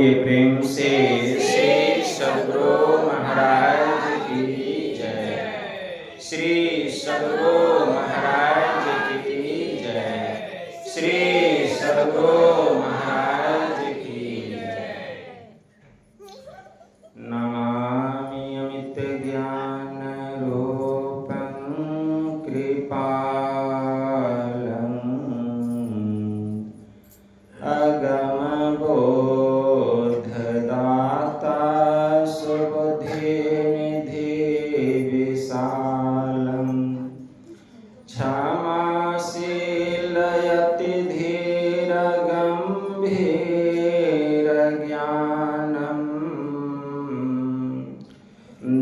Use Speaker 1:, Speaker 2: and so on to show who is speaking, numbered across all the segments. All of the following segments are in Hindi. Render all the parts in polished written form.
Speaker 1: बोलिए प्रेम से श्री सद्गुरु महाराज की जय। श्री सद्गुरु महाराज की जय। श्री सद्गुरु महाराज की जय। नमामि अमित ज्ञान रूपं कृपालं अगम बोधदाता सुबुद्धि निधि विशालं क्षमाशील यति धीर गंभीर ज्ञानम्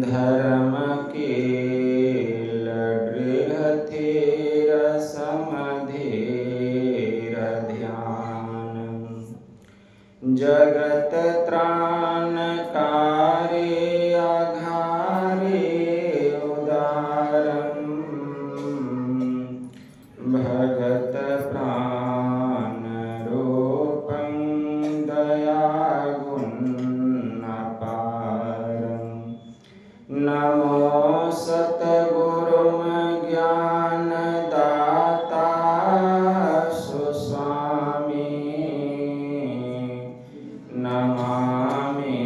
Speaker 1: धर्म कील दृढ़ धीर समधीर ध्यान जगत त्राणकारी आघारी उदारम भगत प्राण रूपं दया गुण अपारम नमो सतगुरुम ज्ञान दाता सुस्वामी नमामि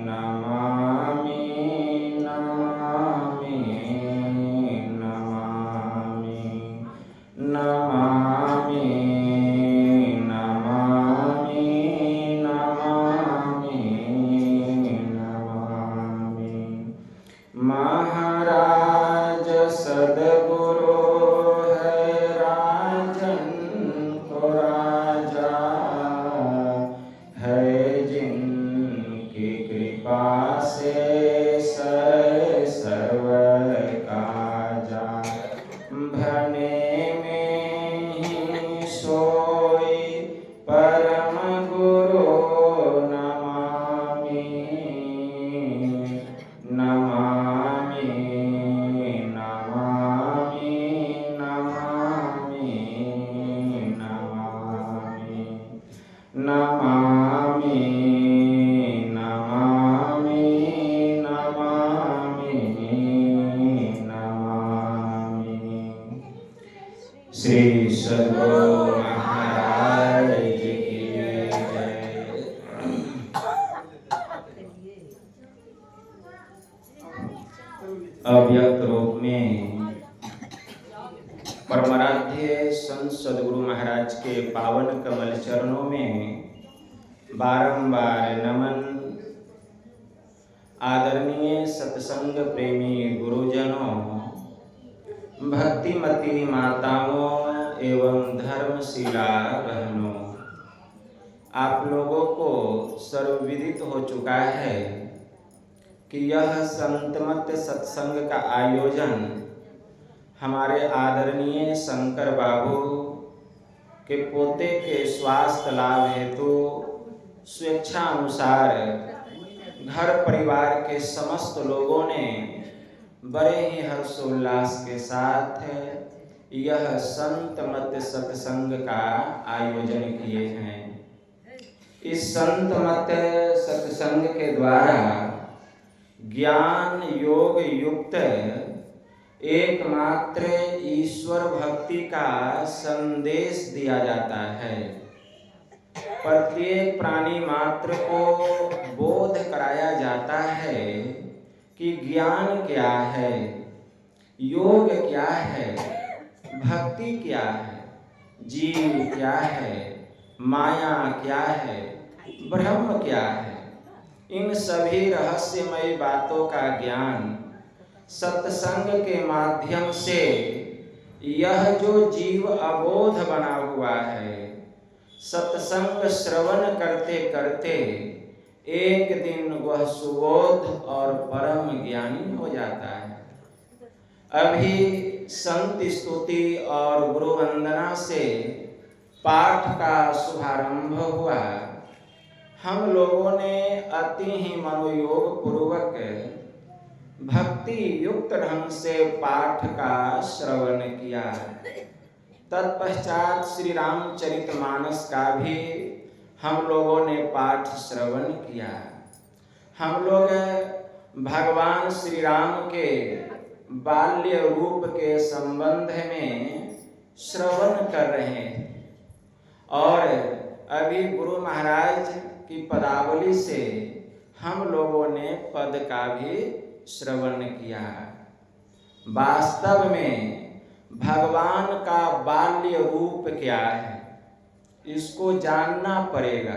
Speaker 1: नमामि नमामि नमामि नमामि नमामि नमामि नमामि महाराज सद्गुरु है राजन को राजा है जिनकी कृपा से सर्व काजा भने में ही सोई परम गुरु नमामि नमामि नमामि नमामि नमामि नमामि नमामि नमामि नमामि। श्री सद्गुरु महाराज की जय। अव्यक्त रूप में परमाराध्य संत सद्गुरु महाराज के पावन कमल चरणों में बारंबार नमन। आदरणीय सत्संग प्रेमी गुरुजनों, भक्तिमती माताओं एवं धर्मशिला बहनों, आप लोगों को सर्वविदित हो चुका है कि यह संतमत सत्संग का आयोजन हमारे आदरणीय शंकर बाबू के पोते के स्वास्थ्य लाभ हेतु स्वेच्छा अनुसार घर परिवार के समस्त लोगों ने बड़े ही हर्षोल्लास के साथ यह संतमत सत्संग का आयोजन किए हैं। इस संतमत सत्संग के द्वारा ज्ञान योग युक्त एकमात्र ईश्वर भक्ति का संदेश दिया जाता है। प्रत्येक प्राणी मात्र को बोध कराया जाता है कि ज्ञान क्या है, योग क्या है, भक्ति क्या है, जीव क्या है, माया क्या है, ब्रह्म क्या है। इन सभी रहस्यमय बातों का ज्ञान सत्संग के माध्यम से यह जो जीव अबोध बना हुआ है, सत्संग श्रवण करते करते एक दिन वह सुबोध और परम ज्ञानी हो जाता है। अभी संत स्तुति और गुरु वंदना से पाठ का शुभारंभ हुआ। हम लोगों ने अति ही मनोयोग पूर्वक भक्ति युक्त ढंग से पाठ का श्रवण किया। तत्पश्चात श्री रामचरितमानस का भी हम लोगों ने पाठ श्रवण किया। हम लोग भगवान श्री राम के बाल्य रूप के संबंध में श्रवण कर रहे हैं और अभी गुरु महाराज की पदावली से हम लोगों ने पद का भी श्रवण किया। वास्तव में भगवान का बाल्य रूप क्या है, इसको जानना पड़ेगा।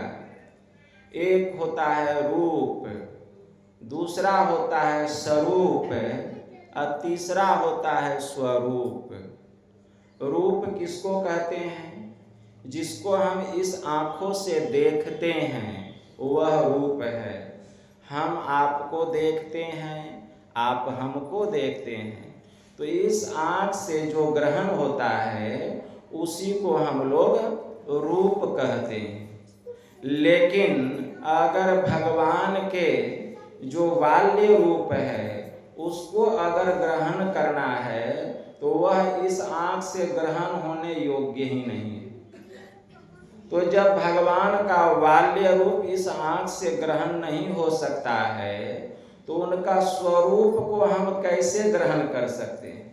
Speaker 1: एक होता है रूप, दूसरा होता है स्वरूप और तीसरा होता है स्वरूप। रूप किसको कहते हैं? जिसको हम इस आँखों से देखते हैं वह रूप है। हम आपको देखते हैं, आप हमको देखते हैं, तो इस आँख से जो ग्रहण होता है उसी को हम लोग रूप कहते हैं। लेकिन अगर भगवान के जो बाल्य रूप है उसको अगर ग्रहण करना है तो वह इस आँख से ग्रहण होने योग्य ही नहीं है। तो जब भगवान का बाल्य रूप इस आँख से ग्रहण नहीं हो सकता है तो उनका स्वरूप को हम कैसे ग्रहण कर सकते हैं?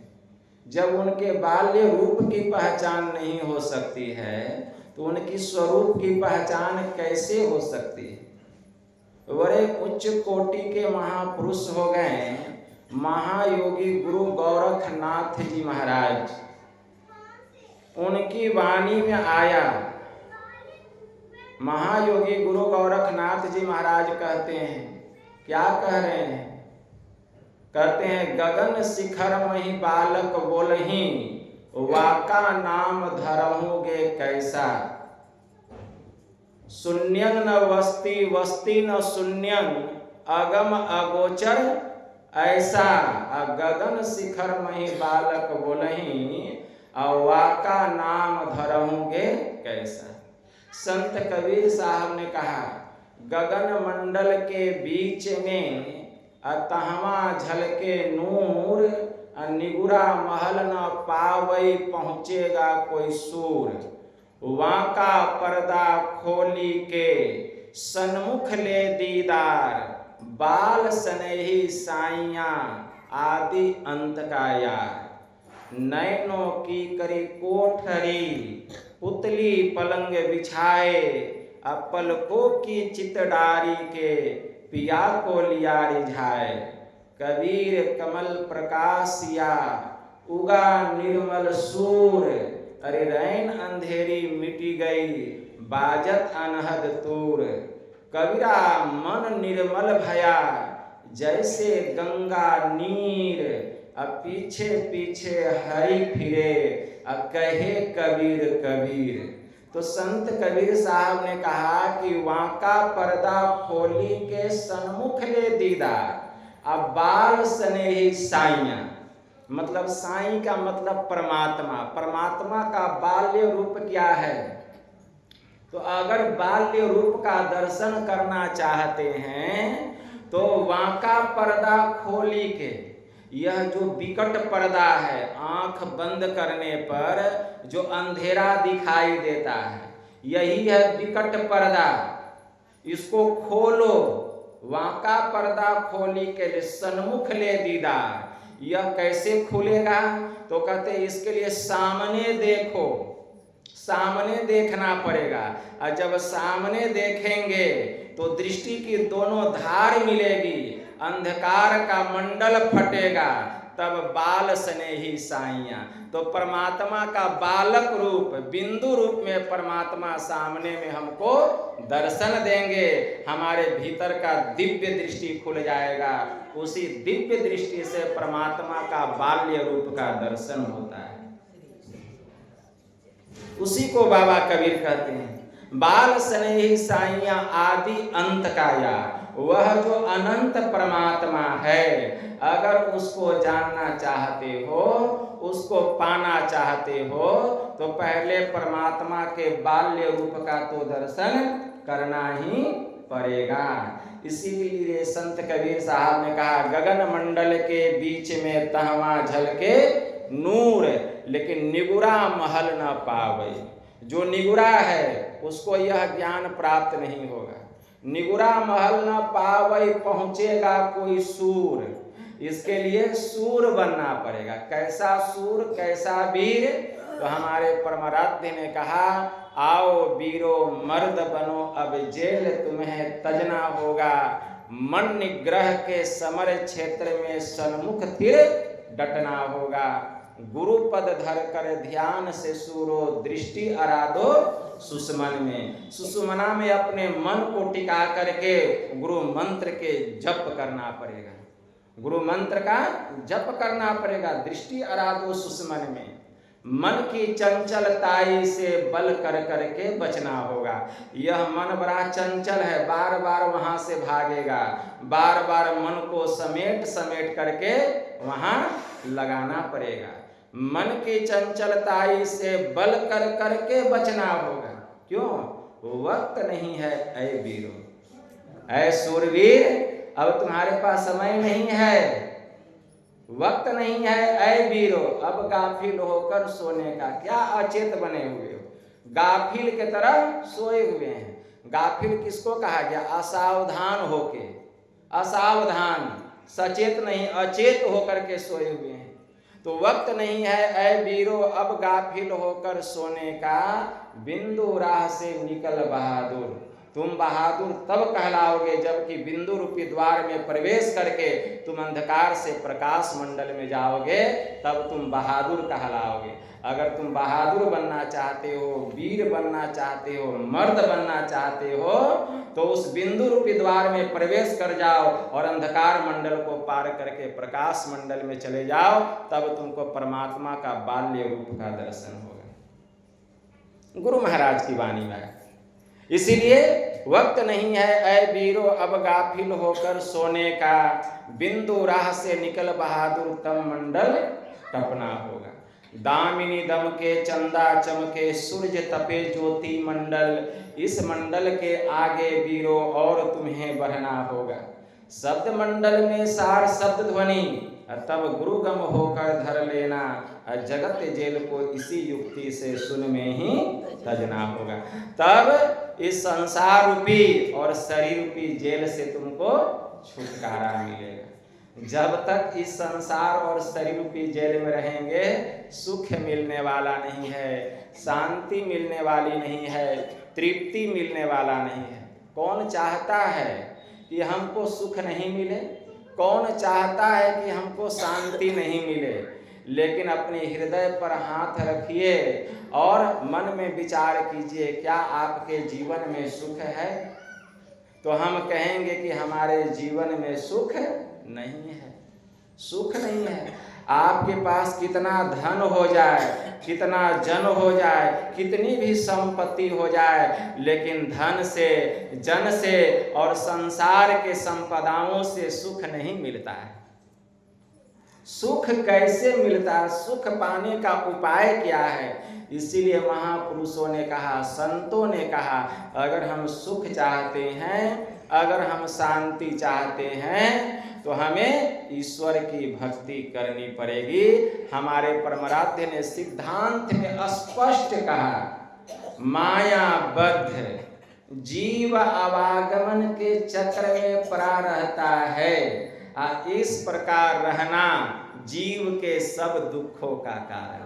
Speaker 1: जब उनके बाल्य रूप की पहचान नहीं हो सकती है तो उनकी स्वरूप की पहचान कैसे हो सकती है? बड़े उच्च कोटि के महापुरुष हो गए महायोगी गुरु गोरखनाथ जी महाराज। उनकी वाणी में आया, महायोगी गुरु गोरखनाथ जी महाराज कहते हैं, क्या कह रहे हैं? कहते हैं, गगन शिखर मही बालक बोलही, वाका नाम धरहुगे कैसा। शून्यं न वस्ति वस्ति न शून्यं, अगम अगोचर ऐसा। गगन शिखर मही बालक बोलही, वाका नाम धरहुगे कैसा। संत कबीर साहब ने कहा, गगन मंडल के बीच में तहवा झलके नूर, निगुरा महल न पावई पहुँचेगा कोई सूर। वाका पर्दा खोली के सन्मुख ले दीदार, बाल स्नेही साइया आदि अंत का यार। नैनों की करी कोठरी, पुतली पलंग बिछाए, पलकों की चितडारी के पिया को लिया रिझाए। कबीर कमल प्रकाशिया, उगा निर्मल सूर, अरे रैन अंधेरी मिटी गई, बाजत अनहद तूर। कबीरा मन निर्मल भया, जैसे गंगा नीर, पीछे पीछे हरि फिरे, कहे कबीर कबीर। तो संत कबीर साहब ने कहा कि वाका पर्दा खोली के सन्मुख ले दीदार, अब बाल स्नेही साइया, मतलब साईं का मतलब परमात्मा। परमात्मा का बाल्य रूप क्या है? तो अगर बाल्य रूप का दर्शन करना चाहते हैं तो वाका पर्दा खोली के, यह जो विकट पर्दा है, आंख बंद करने पर जो अंधेरा दिखाई देता है, यही है विकट पर्दा। इसको खोलो, वाका पर्दा खोली के लिए सन्मुख ले दीदार। यह कैसे खुलेगा? तो कहते इसके लिए सामने देखो, सामने देखना पड़ेगा। और जब सामने देखेंगे तो दृष्टि की दोनों धार मिलेगी, अंधकार का मंडल फटेगा, तब बाल स्नेही साइया। तो परमात्मा का बालक रूप, बिंदु रूप में परमात्मा सामने में हमको दर्शन देंगे, हमारे भीतर का दिव्य दृष्टि खुल जाएगा। उसी दिव्य दृष्टि से परमात्मा का बाल्य रूप का दर्शन होता है। उसी को बाबा कबीर कहते हैं, बाल स्नेही साइया आदि अंत का यार। वह जो अनंत परमात्मा है, अगर उसको जानना चाहते हो, उसको पाना चाहते हो, तो पहले परमात्मा के बाल्य रूप का तो दर्शन करना ही पड़ेगा। इसीलिए संत कबीर साहब ने कहा, गगन मंडल के बीच में तहवा झलके नूर, लेकिन निगुरा महल न पावे। जो निगुरा है उसको यह ज्ञान प्राप्त नहीं होगा। निगुरा महल न पावई पहुंचेगा कोई सूर, इसके लिए सूर बनना पड़ेगा। कैसा सूर, कैसा वीर? तो हमारे परमाराध्य ने कहा, आओ वीरो मर्द बनो, अब जेल तुम्हें तजना होगा। मन निग्रह के समर क्षेत्र में सन्मुख फिर डटना होगा। गुरु पद धर कर ध्यान से सूरो, दृष्टि अराधो सुषमन में। सुषुमना में अपने मन को टिका करके गुरु मंत्र के जप करना पड़ेगा, गुरु मंत्र का जप करना पड़ेगा। दृष्टि अराधो सुषमन में, मन की चंचलताई से बल कर करके बचना होगा। यह मन बड़ा चंचल है, बार बार वहां से भागेगा, बार बार मन को समेट समेट करके वहां लगाना पड़ेगा। मन की चंचलताई से बल कर करके बचना होगा। क्यों? वक्त नहीं है ऐ वीरो, ऐ सूरवीर, अब तुम्हारे पास समय नहीं है, वक्त नहीं है ऐ वीरो, अब गाफिल होकर सोने का। क्या अचेत बने हुए हो, गाफिल के तरह सोए हुए हैं। गाफिल किसको कहा गया? असावधान होके, असावधान, सचेत नहीं, अचेत होकर के सोए हुए हैं। तो वक्त नहीं है ऐ वीरो, अब गाफिल होकर सोने का। बिंदु राह से निकल बहादुर, तुम बहादुर तब कहलाओगे जबकि बिंदु रूपी द्वार में प्रवेश करके तुम अंधकार से प्रकाश मंडल में जाओगे, तब तुम बहादुर कहलाओगे। अगर तुम बहादुर बनना चाहते हो, वीर बनना चाहते हो, मर्द बनना चाहते हो, तो उस बिंदु रूपी द्वार में प्रवेश कर जाओ और अंधकार मंडल को पार करके प्रकाश मंडल में चले जाओ, तब तुमको परमात्मा का बाल्य रूप का दर्शन होगा। गुरु महाराज की वाणी में इसीलिए वक्त नहीं है ऐ वीरो, अब गाफिल होकर सोने का। बिंदु राह से निकल बहादुर, तब मंडल टपना होगा। दामिनी दम के चंदा चमके, सूरज तपे ज्योति मंडल, इस मंडल के आगे वीरो और तुम्हें बढ़ना होगा। शब्द मंडल में सार शब्द ध्वनि, तब गुरुगम होकर धर लेना। जगत जेल को इसी युक्ति से सुन में ही तजना होगा। तब इस संसार रूपी और शरीर रूपी जेल से तुमको छुटकारा मिलेगा। जब तक इस संसार और शरीर रूपी जेल में रहेंगे, सुख मिलने वाला नहीं है, शांति मिलने वाली नहीं है, तृप्ति मिलने वाला नहीं है। कौन चाहता है कि हमको सुख नहीं मिले? कौन चाहता है कि हमको शांति नहीं मिले? लेकिन अपने हृदय पर हाथ रखिए और मन में विचार कीजिए, क्या आपके जीवन में सुख है? तो हम कहेंगे कि हमारे जीवन में सुख नहीं है, सुख नहीं है। आपके पास कितना धन हो जाए, कितना जन हो जाए, कितनी भी संपत्ति हो जाए, लेकिन धन से, जन से और संसार के संपदाओं से सुख नहीं मिलता है। सुख कैसे मिलता है? सुख पाने का उपाय क्या है? इसीलिए महापुरुषों ने कहा, संतों ने कहा, अगर हम सुख चाहते हैं, अगर हम शांति चाहते हैं, तो हमें ईश्वर की भक्ति करनी पड़ेगी। हमारे परमाराध्य ने सिद्धांत में स्पष्ट कहा, मायाबद्ध जीव आवागमन के चक्र में पड़ा रहता है। इस प्रकार रहना जीव के सब दुखों का कारण।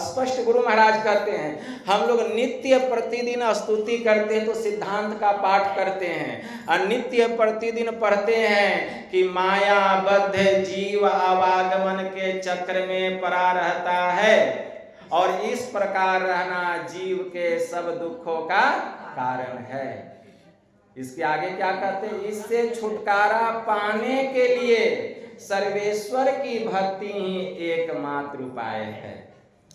Speaker 1: स्पष्ट गुरु महाराज कहते हैं, हम लोग नित्य प्रतिदिन स्तुति करते हैं तो सिद्धांत का पाठ करते हैं, और नित्य प्रतिदिन पढ़ते हैं कि मायाबद्ध जीव आवागमन के चक्र में पड़ा रहता है, और इस प्रकार रहना जीव के सब दुखों का कारण है। इसके आगे क्या कहते हैं? इससे छुटकारा पाने के लिए सर्वेश्वर की भक्ति ही एकमात्र उपाय है।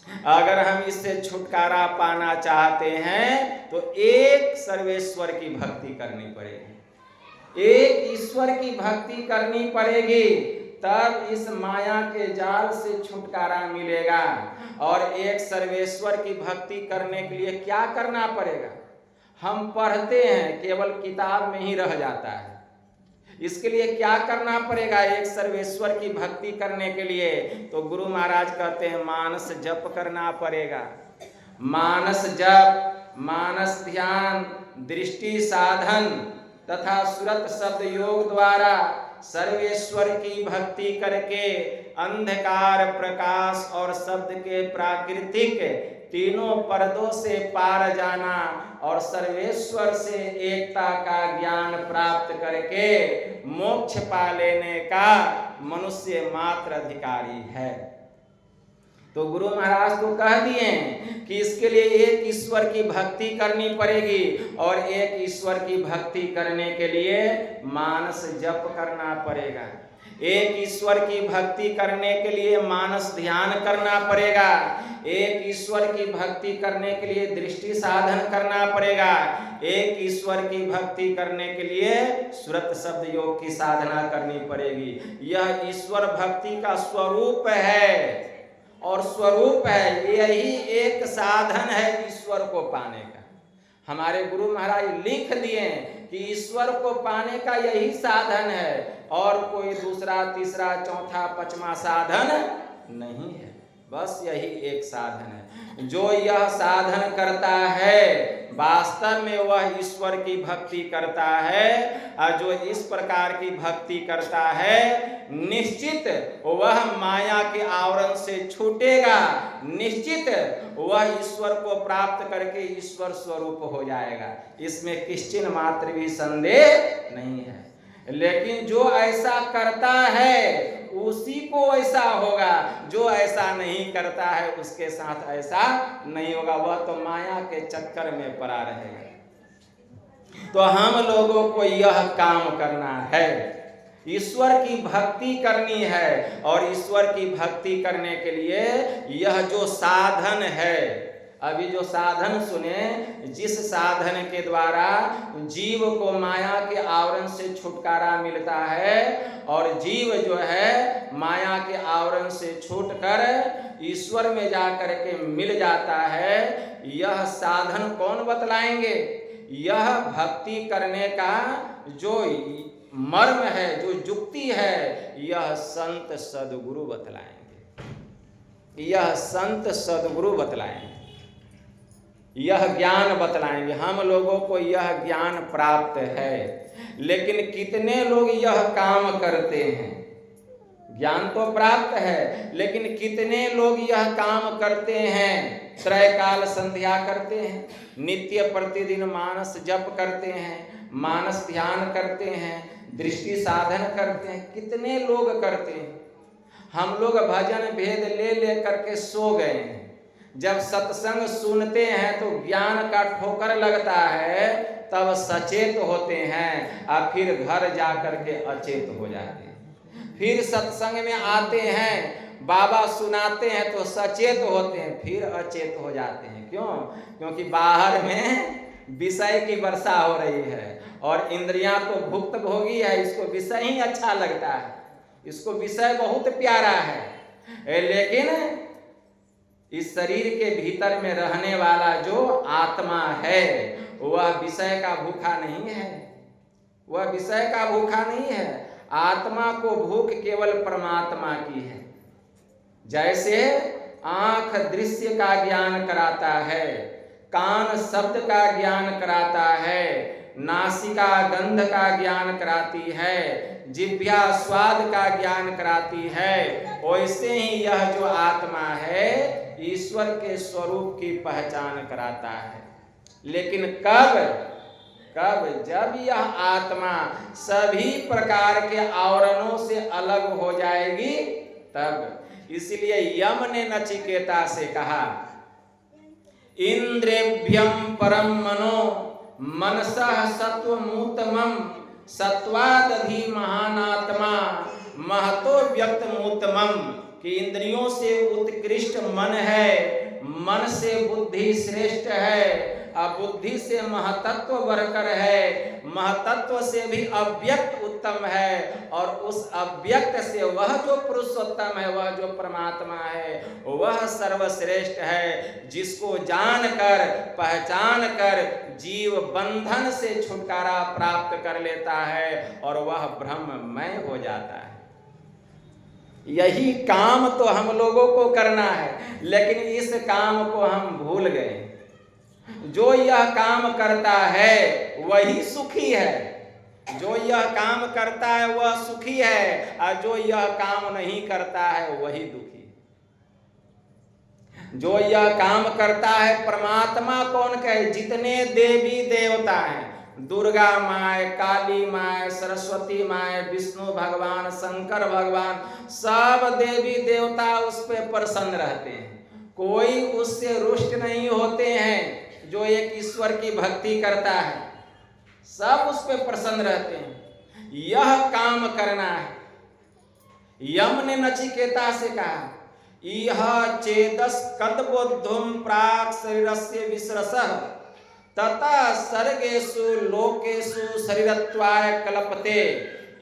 Speaker 1: अगर हम इससे छुटकारा पाना चाहते हैं तो एक सर्वेश्वर की भक्ति करनी पड़ेगी, एक ईश्वर की भक्ति करनी पड़ेगी, तब इस माया के जाल से छुटकारा मिलेगा। और एक सर्वेश्वर की भक्ति करने के लिए क्या करना पड़ेगा? हम पढ़ते हैं, केवल किताब में ही रह जाता है। इसके लिए क्या करना पड़ेगा? एक सर्वेश्वर की भक्ति करने के लिए तो गुरु महाराज कहते हैं, मानस जप करना पड़ेगा। मानस जप, मानस ध्यान, दृष्टि साधन तथा सुरत शब्द योग द्वारा सर्वेश्वर की भक्ति करके अंधकार, प्रकाश और शब्द के प्राकृतिक तीनों पर्दों से पार जाना और सर्वेश्वर से एकता का ज्ञान प्राप्त करके मोक्ष पा लेने का मनुष्य मात्र अधिकारी है। तो गुरु महाराज तो कह दिए कि इसके लिए एक ईश्वर की भक्ति करनी पड़ेगी और एक ईश्वर की भक्ति करने के लिए मानस जप करना पड़ेगा। एक ईश्वर की भक्ति करने के लिए मानस ध्यान करना पड़ेगा। एक ईश्वर की भक्ति करने के लिए दृष्टि साधन करना पड़ेगा। एक ईश्वर की भक्ति करने के लिए सुरत शब्द योग की साधना करनी पड़ेगी। यह ईश्वर भक्ति का स्वरूप है और स्वरूप है, यही एक साधन है ईश्वर को पाने का। हमारे गुरु महाराज लिख दिए कि ईश्वर को पाने का यही साधन है और कोई दूसरा, तीसरा, चौथा, पांचवा साधन नहीं है, बस यही एक साधन है। जो यह साधन करता है वास्तव में वह ईश्वर की भक्ति करता है और जो इस प्रकार की भक्ति करता है निश्चित वह माया के आवरण से छूटेगा, निश्चित वह ईश्वर को प्राप्त करके ईश्वर स्वरूप हो जाएगा। इसमें किंचित मात्र भी संदेह नहीं है। लेकिन जो ऐसा करता है उसी को ऐसा होगा, जो ऐसा नहीं करता है उसके साथ ऐसा नहीं होगा, वह तो माया के चक्कर में पड़ा रहेगा। तो हम लोगों को यह काम करना है, ईश्वर की भक्ति करनी है और ईश्वर की भक्ति करने के लिए यह जो साधन है, अभी जो साधन सुने, जिस साधन के द्वारा जीव को माया के आवरण से छुटकारा मिलता है और जीव जो है माया के आवरण से छूटकर ईश्वर में जाकर के मिल जाता है, यह साधन कौन बतलाएंगे? यह भक्ति करने का जो मर्म है, जो युक्ति है, यह संत सद्गुरु बतलाएंगे, यह संत सद्गुरु बतलाएंगे, यह ज्ञान बतलाएंगे। हम लोगों को यह ज्ञान प्राप्त है, लेकिन कितने लोग यह काम करते हैं? ज्ञान तो प्राप्त है, लेकिन कितने लोग यह काम करते हैं? त्रैकाल संध्या करते हैं, नित्य प्रतिदिन मानस जप करते हैं, मानस ध्यान करते हैं, दृष्टि साधन करते हैं, कितने लोग करते हैं? हम लोग भजन भेद ले ले करके सो गए हैं। जब सत्संग सुनते हैं तो ज्ञान का ठोकर लगता है, तब सचेत होते हैं और फिर घर जाकर के अचेत हो जाते हैं। फिर सत्संग में आते हैं, बाबा सुनाते हैं तो सचेत होते हैं, फिर अचेत हो जाते हैं। क्यों? क्योंकि बाहर में विषय की वर्षा हो रही है और इंद्रियां तो भुक्त भोगी है, इसको विषय ही अच्छा लगता है, इसको विषय बहुत प्यारा है। लेकिन इस शरीर के भीतर में रहने वाला जो आत्मा है वह विषय का भूखा नहीं है, वह विषय का भूखा नहीं है। आत्मा को भूख केवल परमात्मा की है। जैसे आंख दृश्य का ज्ञान कराता है, कान शब्द का ज्ञान कराता है, नासिका गंध का ज्ञान कराती है, जिह्वा स्वाद का ज्ञान कराती है, वैसे ही यह जो आत्मा है ईश्वर के स्वरूप की पहचान कराता है। लेकिन कब? जब यह आत्मा सभी प्रकार के आवरणों से अलग हो जाएगी तब। इसलिए यम ने नचिकेता से कहा, इंद्रेभ्यम परम मनो मनसः सत्वमूतमं सत्वादधि महानात्मा महतो व्यक्तमूतमं, कि इंद्रियों से उत्कृष्ट मन है, मन से बुद्धि श्रेष्ठ है, बुद्धि से महतत्व बढ़कर है, महतत्व से भी अव्यक्त उत्तम है और उस अव्यक्त से वह जो पुरुषोत्तम है, वह जो परमात्मा है, वह सर्वश्रेष्ठ है, जिसको जानकर पहचान कर जीव बंधन से छुटकारा प्राप्त कर लेता है और वह ब्रह्ममय हो जाता है। यही काम तो हम लोगों को करना है, लेकिन इस काम को हम भूल गए। जो यह काम करता है वही सुखी है, जो यह काम करता है वह सुखी है, और जो यह काम नहीं करता है वही दुखी। जो यह काम करता है, परमात्मा कौन कहे, जितने देवी देवता हैं, Durga my, Kali my, Saraswati my, Vishnu भगवान, शंकर भगवान, सब देवी देवता उस पर प्रसन्न रहते हैं। कोई उससे रुष्ट नहीं होते हैं। जो एक ईश्वर की भक्ति करता है, सब उस पर प्रसन्न रहते हैं। यह काम करना है। यम ने नचिकेता से कहा, इह चेदस कदबोद्धुम प्राक शरीरस्य विसरसः तथा सर्गेषु लोकेषु शरीरत्वाय कल्पते।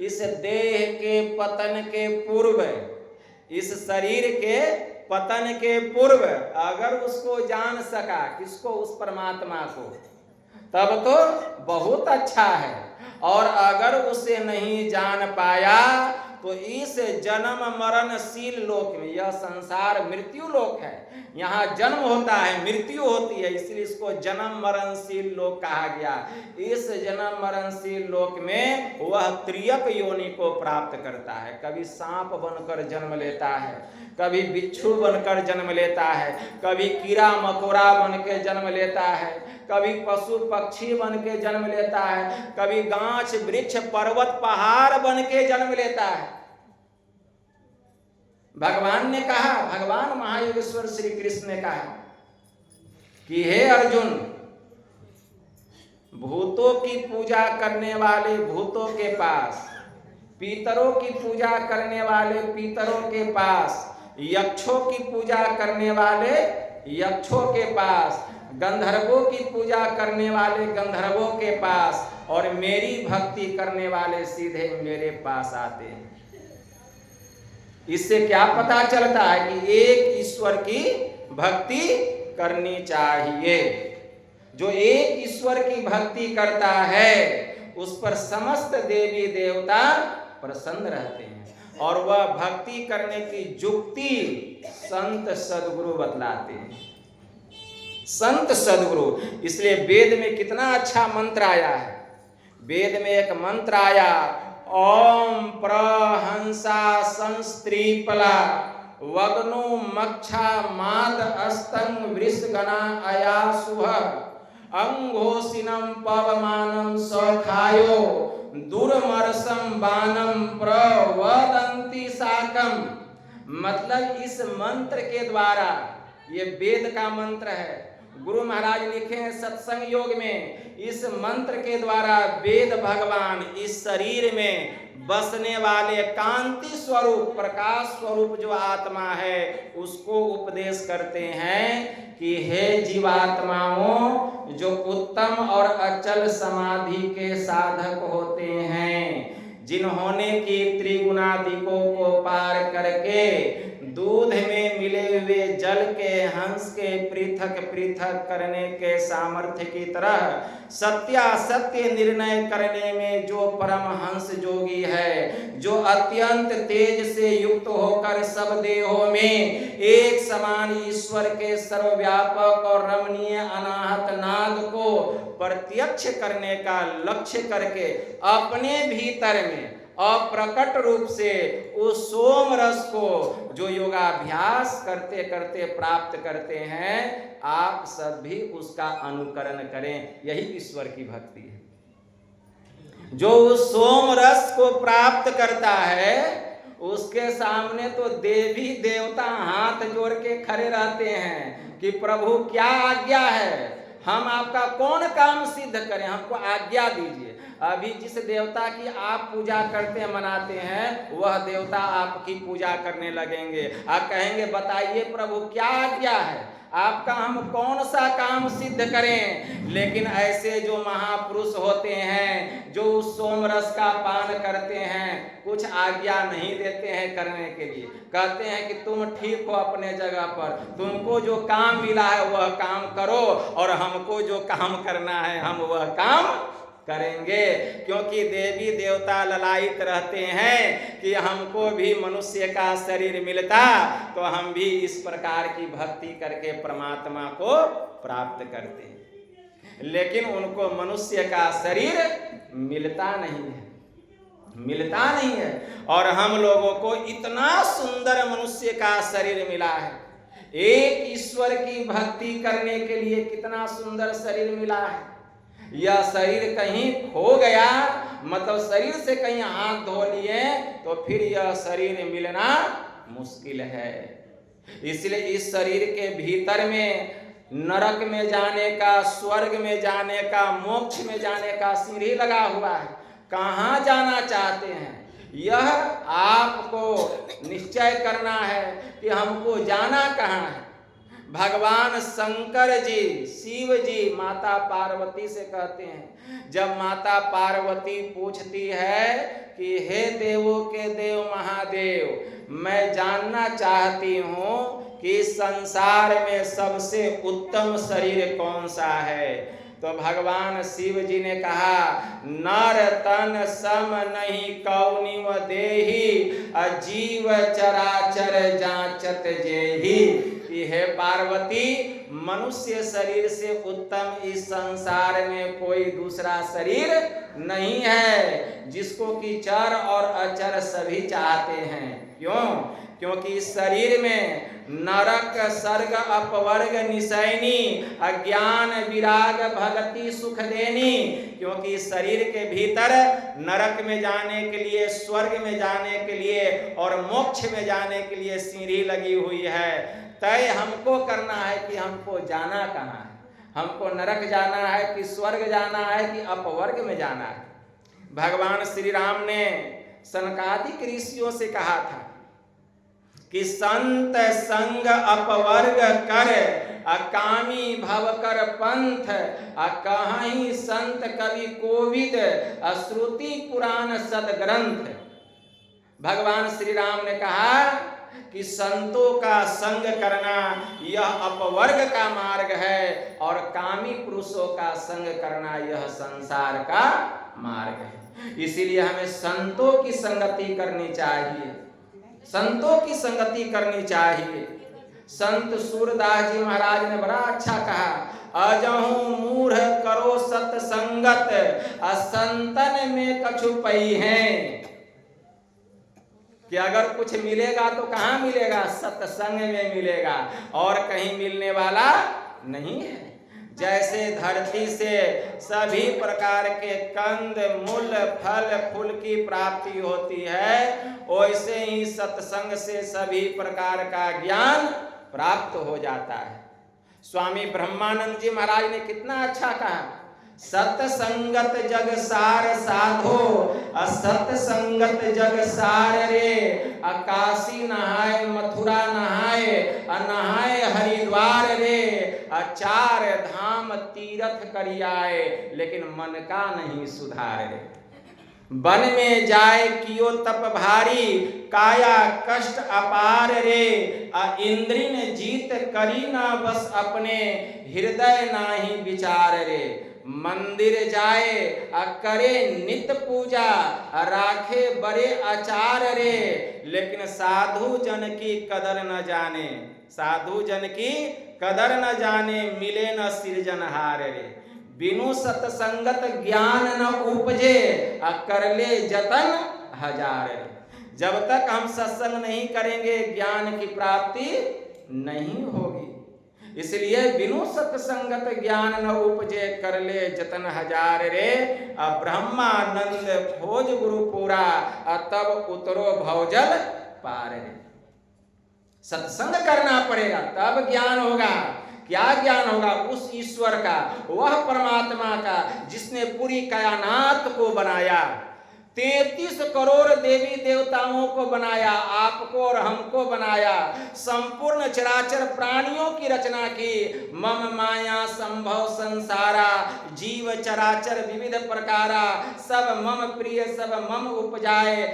Speaker 1: इस देह के पतन के पूर्व, इस शरीर के पतन के पूर्व अगर उसको जान सका, किसको, उस परमात्मा को, तब तो बहुत अच्छा है। और अगर उसे नहीं जान पाया तो इस जन्म मरणशील लोक में, यह संसार मृत्यु लोक है, यहाँ जन्म होता है, मृत्यु होती है, इसलिए इसको जन्म मरणशील लोक कहा गया। इस जन्म मरणशील लोक में वह त्रियक योनि को प्राप्त करता है। कभी सांप बनकर जन्म लेता है, कभी बिच्छू बनकर जन्म लेता है, कभी कीड़ा मकोड़ा बन के जन्म लेता है, कभी पशु पक्षी बन के जन्म लेता है, कभी गाछ वृक्ष पर्वत पहाड़ बन के जन्म लेता है। भगवान ने कहा, भगवान महायोगेश्वर श्री कृष्ण ने कहा कि हे अर्जुन, भूतों की पूजा करने वाले भूतों के पास, पीतरों की पूजा करने वाले पीतरों के पास, यक्षों की पूजा करने वाले यक्षों के पास, गंधर्वों की पूजा करने वाले गंधर्वों के पास, और मेरी भक्ति करने वाले सीधे मेरे पास आते हैं। इससे क्या पता चलता है कि एक ईश्वर की भक्ति करनी चाहिए। जो एक ईश्वर की भक्ति करता है उस पर समस्त देवी देवता प्रसन्न रहते हैं, और वह भक्ति करने की जुक्ति संत सदगुरु बतलाते हैं। संत सदगुरु, इसलिए वेद में कितना अच्छा मंत्र आया है। वेद में एक मंत्र आया, ओम प्रहंसा संस्त्रीपला वग्नो मक्षा माद अस्तंग वृषगणा अयासुह अंघोषिनम पवमानम सौखायो दुर्मर्षम बाणम प्रवदंती साकम। मतलब इस मंत्र के द्वारा, ये वेद का मंत्र है, गुरु महाराज लिखे हैं सत्संग योग में, इस मंत्र के द्वारा वेद भगवान इस शरीर में बसने वाले कांति स्वरूप, प्रकाश स्वरूप जो आत्मा है उसको उपदेश करते हैं कि हे जीवात्माओं, जो उत्तम और अचल समाधि के साधक होते हैं, जिन्होंने कि त्रिगुणादिकों को पार करके दूध में मिले हुए जल के हंस के पृथक पृथक करने के सामर्थ्य की तरह सत्यासत्य निर्णय करने में जो परमहंस जोगी है, जो अत्यंत तेज से युक्त होकर सब देहों में एक समान ईश्वर के सर्वव्यापक और रमणीय अनाहत नाद को प्रत्यक्ष करने का लक्ष्य करके अपने भीतर में अप्रकट रूप से उस सोम रस को जो योगाभ्यास करते करते प्राप्त करते हैं, आप सब भी उसका अनुकरण करें। यही ईश्वर की भक्ति है। जो उस सोम रस को प्राप्त करता है उसके सामने तो देवी देवता हाथ जोड़ के खड़े रहते हैं कि प्रभु क्या आज्ञा है, हम आपका कौन काम सिद्ध करें, हमको आज्ञा दीजिए। अभी जिस देवता की आप पूजा करते हैं, मनाते हैं, वह देवता आपकी पूजा करने लगेंगे। आप कहेंगे बताइए प्रभु क्या आज्ञा है, आपका हम कौन सा काम सिद्ध करें। लेकिन ऐसे जो महापुरुष होते हैं, जो उस सोमरस का पान करते हैं, कुछ आज्ञा नहीं देते हैं करने के लिए। कहते हैं कि तुम ठीक हो अपने जगह पर, तुमको जो काम मिला है वह काम करो, और हमको जो काम करना है हम वह काम करेंगे, क्योंकि देवी देवता ललायित रहते हैं कि हमको भी मनुष्य का शरीर मिलता तो हम भी इस प्रकार की भक्ति करके परमात्मा को प्राप्त करते हैं, लेकिन उनको मनुष्य का शरीर मिलता नहीं है। और हम लोगों को इतना सुंदर मनुष्य का शरीर मिला है। एक ईश्वर की भक्ति करने के लिए कितना सुंदर शरीर मिला है। यह शरीर कहीं खो गया, मतलब शरीर से कहीं हाथ धो लिए तो फिर यह शरीर मिलना मुश्किल है। इसलिए इस शरीर के भीतर में नरक में जाने का, स्वर्ग में जाने का, मोक्ष में जाने का सीढ़ी लगा हुआ है। कहाँ जाना चाहते हैं यह आपको निश्चय करना है कि हमको जाना कहाँ है। भगवान शंकर जी, शिव जी माता पार्वती से कहते हैं, जब माता पार्वती पूछती है कि हे देवों के देव महादेव, मैं जानना चाहती हूँ कि संसार में सबसे उत्तम शरीर कौन सा है, तो भगवान शिव जी ने कहा, नर तन सम नहीं कौनिव देही, अजीव चराचर जांचत जेही। कि हे पार्वती, मनुष्य शरीर से उत्तम इस संसार में कोई दूसरा शरीर नहीं है, जिसको कि चर और अचर सभी चाहते हैं। क्यों? क्योंकि इस शरीर में नरक सर्ग अपवर्ग निशैनी, अज्ञान विराग भगति सुख देनी। क्योंकि इस शरीर के भीतर नरक में जाने के लिए, स्वर्ग में जाने के लिए और मोक्ष में जाने के लिए सीढ़ी लगी हुई है। तय हमको करना है कि हमको जाना कहाँ है, हमको नरक जाना है कि स्वर्ग जाना है कि अपवर्ग में जाना है। भगवान श्री राम ने सनकादिक ऋषियों से कहा था कि संत संग अपवर्ग कर, अकामी भव कर पंथ, कहीं संत कवि कोविद, श्रुति पुराण सदग्रंथ। भगवान श्री राम ने कहा कि संतों का संग करना यह अपवर्ग का मार्ग है और कामी पुरुषों का संग करना यह संसार का मार्ग है। इसीलिए हमें संतों की संगति करनी चाहिए, संतों की संगति करनी चाहिए। संत सूरदास जी महाराज ने बड़ा अच्छा कहा, अजहू मूढ़ करो सत्संगत, असंतन में कछु पई हैं। कि अगर कुछ मिलेगा तो कहाँ मिलेगा? सत्संग में मिलेगा, और कहीं मिलने वाला नहीं है। जैसे धरती से सभी प्रकार के कंद मूल फल फूल की प्राप्ति होती है, वैसे ही सत्संग से सभी प्रकार का ज्ञान प्राप्त हो जाता है। स्वामी ब्रह्मानंद जी महाराज ने कितना अच्छा कहा, सत्संगत जग सार साधो, असत संगत जग सार रे, अकाशी नहाए मथुरा नहाए, नहाए हरिद्वार रे, अचार धाम तीरथ करियाए, लेकिन मन का नहीं सुधार रे। वन में जाए कियो तप भारी, काया कष्ट अपार रे, इंद्रिन जीत करी ना बस अपने, हृदय नाही विचार रे। मंदिर जाए करे नित्य पूजा, राखे बड़े आचार रे, लेकिन साधु जन की कदर न जाने, साधु जन की कदर न जाने, मिले न सृजनहार रे। बिनु सत्संगत ज्ञान न उपजे, कर ले जतन हजार रे। जब तक हम सत्संग नहीं करेंगे ज्ञान की प्राप्ति नहीं होगी। इसलिए बिनु सत्संगत ज्ञान न उपजे, कर ले जतन हजार रे। ब्रह्मानंद खोज गुरु पूरा, तब उतरो भवजल पार रे। सत्संग करना पड़ेगा तब ज्ञान होगा। क्या ज्ञान होगा? उस ईश्वर का, वह परमात्मा का जिसने पूरी कायनात को बनाया, 33 करोड़ देवी देवताओं को बनाया, आपको और हमको बनाया, संपूर्ण चराचर प्राणियों की रचना की। मम माया संभव संसारा, जीव चराचर विविध प्रकारा, सब मम प्रिय सब मम उपजाए,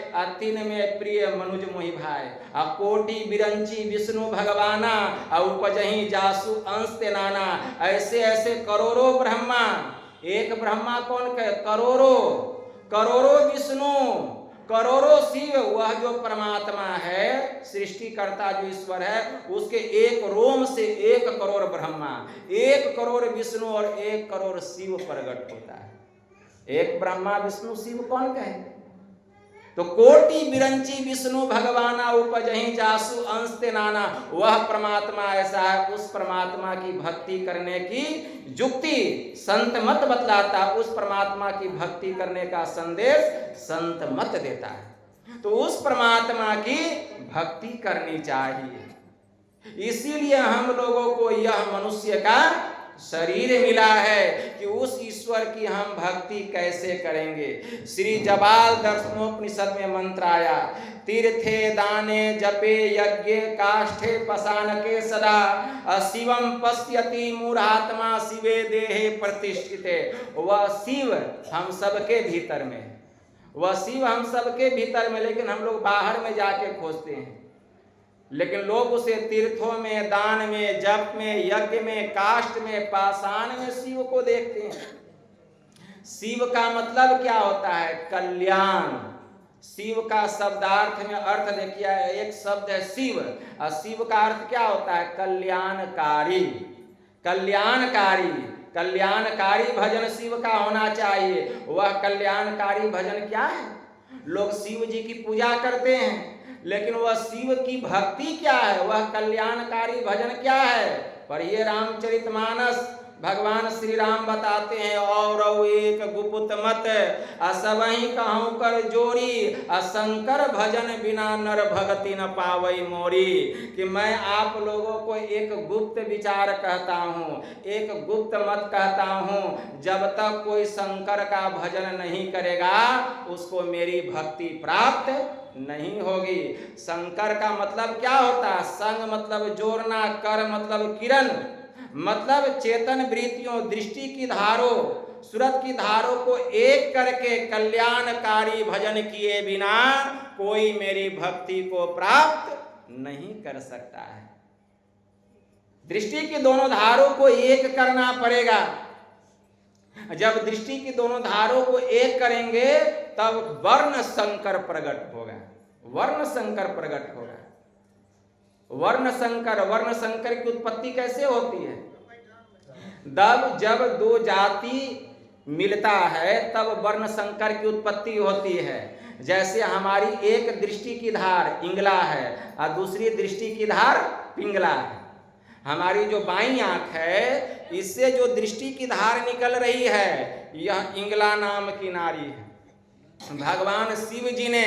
Speaker 1: तिन में प्रिय मनुज मोहि भाई। कोटि बिरंची विष्णु भगवाना, उपजही जासु अंश ते नाना। ऐसे ऐसे करोड़ों ब्रह्मा एक ब्रह्मा कौन कहे? करोड़ों करोड़ों विष्णु, करोड़ों शिव। वह जो परमात्मा है, सृष्टिकर्ता जो ईश्वर है, उसके एक रोम से 1 करोड़ ब्रह्मा, 1 करोड़ विष्णु और 1 करोड़ शिव प्रकट होता है। एक ब्रह्मा विष्णु शिव कौन कहे? तो कोटि बिरंची विष्णु भगवाना उपजहि जासु अंश नाना। वह परमात्मा ऐसा है, उस परमात्मा की भक्ति करने की युक्ति संत मत बतलाता, उस परमात्मा की भक्ति करने का संदेश संत मत देता है। तो उस परमात्मा की भक्ति करनी चाहिए। इसीलिए हम लोगों को यह मनुष्य का शरीर मिला है कि उस ईश्वर की हम भक्ति कैसे करेंगे। श्री जबाल दर्शनोपनिषद में मंत्र आया, तीर्थे दाने जपे यज्ञे काष्ठे पसानके सदा शिवम पश्यति मूढ़ात्मा शिवे देहे प्रतिष्ठिते। वह शिव हम सबके भीतर में, वह शिव हम सबके भीतर में, लेकिन हम लोग बाहर में जाके खोजते हैं। लेकिन लोग उसे तीर्थों में, दान में, जप में, यज्ञ में, काष्ठ में, पाषाण में शिव को देखते हैं। शिव का मतलब क्या होता है? कल्याण। शिव का शब्दार्थ में अर्थ देखिए, एक शब्द है शिव, और शिव का अर्थ क्या होता है? कल्याणकारी। कल्याणकारी, कल्याणकारी भजन शिव का होना चाहिए। वह कल्याणकारी भजन क्या है? लोग शिव जी की पूजा करते हैं, लेकिन वह शिव की भक्ति क्या है? वह कल्याणकारी भजन क्या है? पढ़िए रामचरितमानस, भगवान श्री राम बताते हैं, और एक गुप्त मत असवही कहूँ कर जोरी, शंकर भजन बिना नर भगति न पावई मोरी। कि मैं आप लोगों को एक गुप्त विचार कहता हूँ, एक गुप्त मत कहता हूँ, जब तक कोई शंकर का भजन नहीं करेगा उसको मेरी भक्ति प्राप्त नहीं होगी। शंकर का मतलब क्या होता है? संग मतलब जोड़ना, कर मतलब किरण, मतलब चेतन वृत्तियों, दृष्टि की धारों, सूरत की धारों को एक करके कल्याणकारी भजन किए बिना कोई मेरी भक्ति को प्राप्त नहीं कर सकता है। दृष्टि की दोनों धारों को एक करना पड़ेगा। जब दृष्टि की दोनों धारों को एक करेंगे तब वर्ण शंकर प्रकट होगा, वर्ण शंकर प्रकट होगा। वर्ण शंकर की उत्पत्ति कैसे होती है? जब दो जाति मिलता है तब वर्ण शंकर की उत्पत्ति होती है। जैसे हमारी एक दृष्टि की धार इंगला है और दूसरी दृष्टि की धार पिंगला है। हमारी जो बाईं आंख है, इससे जो दृष्टि की धार निकल रही है, यह इंगला नाम की नारी है। भगवान शिव जी ने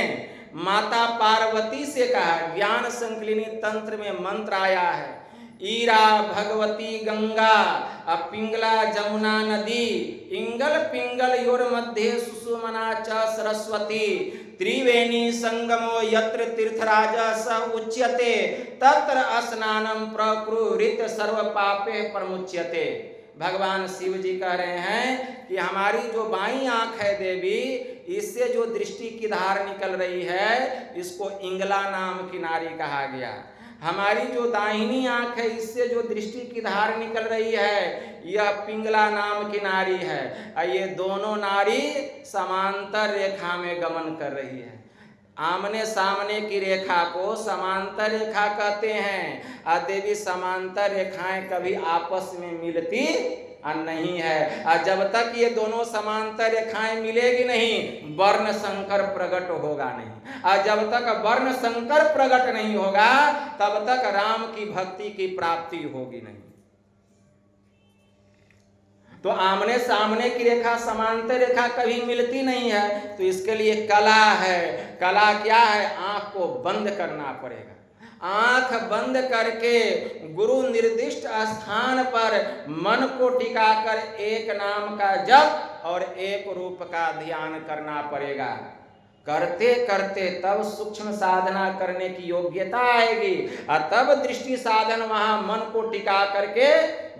Speaker 1: माता पार्वती से कहा, ज्ञान संकलिनी तंत्र में मंत्र आया है, ईरा भगवती गंगा पिंगला जमुना नदी, इंगल पिंगल योर मध्य सुषुमना च सरस्वती, त्रिवेणी संगमो यत्र तीर्थराज स उच्यते, तत्र स्नानम प्रकृत सर्व पापे प्रमुच्यते। भगवान शिव जी कह रहे हैं कि हमारी जो बाईं आंख है देवी, इससे जो दृष्टि की धार निकल रही है, इसको इंगला नाम की नारी कहा गया। हमारी जो दाहिनी आंख है, इससे जो दृष्टि की धार निकल रही है, यह पिंगला नाम की नारी है। ये दोनों नारी समांतर रेखा में गमन कर रही है। आमने सामने की रेखा को समांतर रेखा कहते हैं। और देवी समांतर रेखाएं कभी आपस में मिलती नहीं है। और जब तक ये दोनों समांतर रेखाएं मिलेगी नहीं, वर्ण शंकर प्रकट होगा नहीं। और जब तक वर्ण शंकर प्रकट नहीं होगा, तब तक राम की भक्ति की प्राप्ति होगी नहीं। तो आमने सामने की रेखा, समांतर रेखा कभी मिलती नहीं है। तो इसके लिए कला है। कला क्या है? आंख को बंद करना पड़ेगा। आंख बंद करके गुरु निर्दिष्ट स्थान पर मन को टिकाकर एक नाम का जप और एक रूप का ध्यान करना पड़ेगा। करते करते तब सूक्ष्म साधना करने की योग्यता आएगी, और तब दृष्टि साधन, वहां मन को टिका करके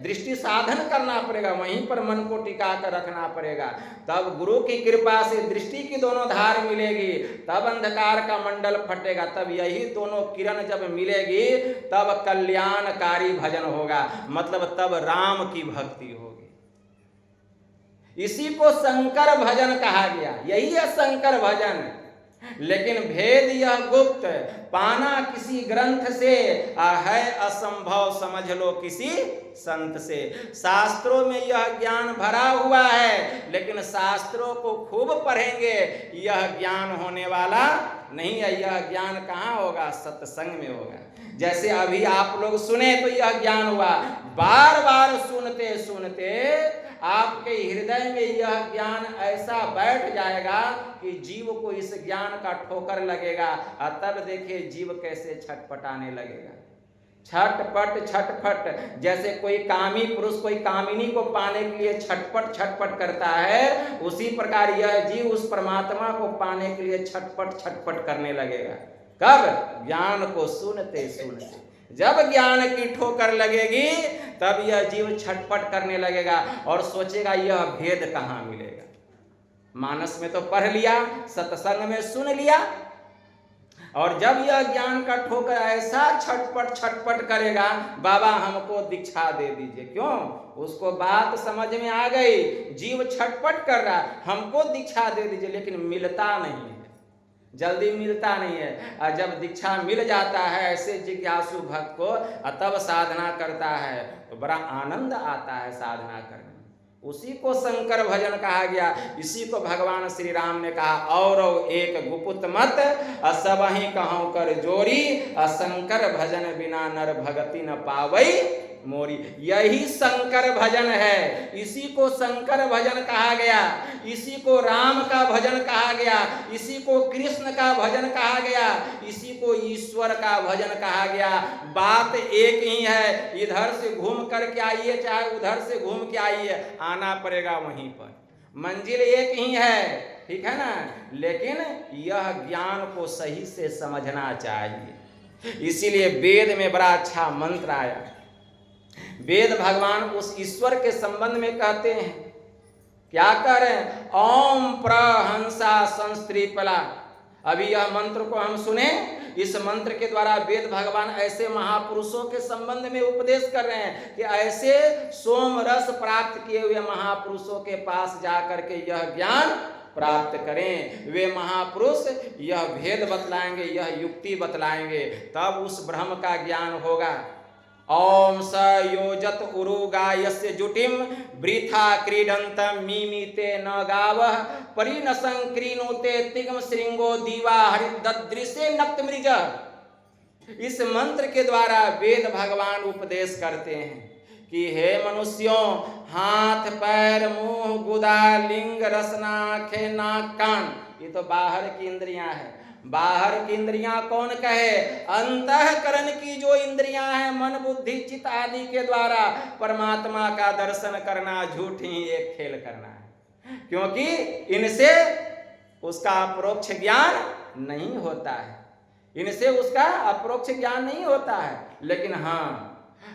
Speaker 1: दृष्टि साधन करना पड़ेगा, वहीं पर मन को टिका कर रखना पड़ेगा। तब गुरु की कृपा से दृष्टि की दोनों धार मिलेगी, तब अंधकार का मंडल फटेगा। तब यही दोनों किरण जब मिलेगी, तब कल्याणकारी भजन होगा, मतलब तब राम की भक्ति होगी। इसी को शंकर भजन कहा गया, यही है शंकर भजन। लेकिन भेद यह गुप्त पाना किसी ग्रंथ से है असंभव समझ लो किसी संत से। शास्त्रों में यह ज्ञान भरा हुआ है, लेकिन शास्त्रों को खूब पढ़ेंगे यह ज्ञान होने वाला नहीं है। यह ज्ञान कहाँ होगा? सत्संग में होगा। जैसे अभी आप लोग सुने तो यह ज्ञान हुआ, बार बार सुनते सुनते आपके हृदय में यह ज्ञान ऐसा बैठ जाएगा कि जीव को इस ज्ञान का ठोकर लगेगा, और तब देखिए जीव कैसे छटपटाने लगेगा। छटपट छटपट, जैसे कोई कामी पुरुष कोई कामिनी को पाने के लिए छटपट छटपट करता है, उसी प्रकार यह जीव उस परमात्मा को पाने के लिए छटपट छटपट करने लगेगा। कब? ज्ञान को सुनते सुनते। जब ज्ञान की ठोकर लगेगी तब यह जीव छटपट करने लगेगा और सोचेगा यह भेद कहाँ मिलेगा। मानस में तो पढ़ लिया, सत्संग में सुन लिया, और जब यह ज्ञान का ठोकर ऐसा छटपट छटपट करेगा, बाबा हमको दीक्षा दे दीजिए। क्यों? उसको बात समझ में आ गई, जीव छटपट कर रहा, हमको दीक्षा दे दीजिए, लेकिन मिलता नहीं है, जल्दी मिलता नहीं है। और जब दीक्षा मिल जाता है ऐसे जिज्ञासु भक्त को, तब साधना करता है तो बड़ा आनंद आता है साधना करने। उसी को शंकर भजन कहा गया। इसी को भगवान श्री राम ने कहा, और एक गुपुत मत सबहि कहूँ कर जोरी, शंकर भजन बिना नर भगति न पावई मोरी। यही शंकर भजन है, इसी को शंकर भजन कहा गया, इसी को राम का भजन कहा गया, इसी को कृष्ण का भजन कहा गया, इसी को ईश्वर का भजन कहा गया। बात एक ही है, इधर से घूम करके आइए चाहे उधर से घूम के आइए, आना पड़ेगा वहीं पर, मंजिल एक ही है, ठीक है ना। लेकिन यह ज्ञान को सही से समझना चाहिए। इसीलिए वेद में बड़ा अच्छा मंत्र आया। वेद भगवान उस ईश्वर के संबंध में कहते हैं, क्या कह रहे हैं? ओम प्रहंसा संस्त्रीपला। अभी यह मंत्र को हम सुने, इस मंत्र के द्वारा वेद भगवान ऐसे महापुरुषों के संबंध में उपदेश कर रहे हैं कि ऐसे सोम रस प्राप्त किए हुए महापुरुषों के पास जाकर के यह ज्ञान प्राप्त करें। वे महापुरुष यह भेद बतलाएंगे, यह युक्ति बतलाएंगे, तब उस ब्रह्म का ज्ञान होगा। ओम स योजत उरुगायस्य जुटिम वृथा क्रीडंतम मीमीते न गावः परिनसंक्रीणोते तिग्म श्रृंगो दीवा हरिददृशे नक्त मृज। इस मंत्र के द्वारा वेद भगवान उपदेश करते हैं कि हे मनुष्यों, हाथ पैर मुंह गुदा लिंग रसना आंखें नाक कान, ये तो बाहर की इंद्रियां हैं। बाहर की इंद्रियां कौन कहे? अंतःकरण की जो इंद्रियां हैं, मन बुद्धि चित्त आदि के द्वारा परमात्मा का दर्शन करना झूठ ही एक खेल करना है, क्योंकि इनसे उसका अपरोक्ष ज्ञान नहीं होता है, इनसे उसका अपरोक्ष ज्ञान नहीं होता है। लेकिन हाँ,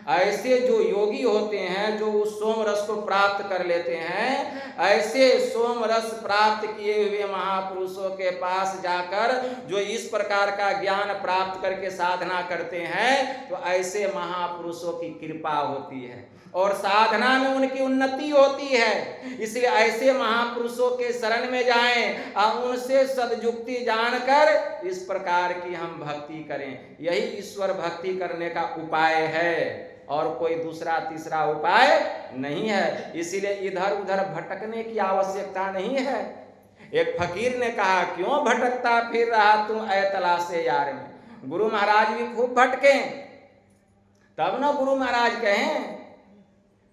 Speaker 1: ऐसे जो योगी होते हैं जो उस सोम रस को प्राप्त कर लेते हैं, ऐसे सोम रस प्राप्त किए हुए महापुरुषों के पास जाकर जो इस प्रकार का ज्ञान प्राप्त करके साधना करते हैं, तो ऐसे महापुरुषों की कृपा होती है और साधना में उनकी उन्नति होती है। इसलिए ऐसे महापुरुषों के शरण में जाएं और उनसे सदयुक्ति जानकर इस प्रकार की हम भक्ति करें। यही ईश्वर भक्ति करने का उपाय है और कोई दूसरा तीसरा उपाय नहीं है। इसीलिए इधर उधर भटकने की आवश्यकता नहीं है। एक फकीर ने कहा, क्यों भटकता फिर रहा तुम ऐ तलाशे यार में। गुरु महाराज भी खूब भटके, तब न गुरु महाराज कहें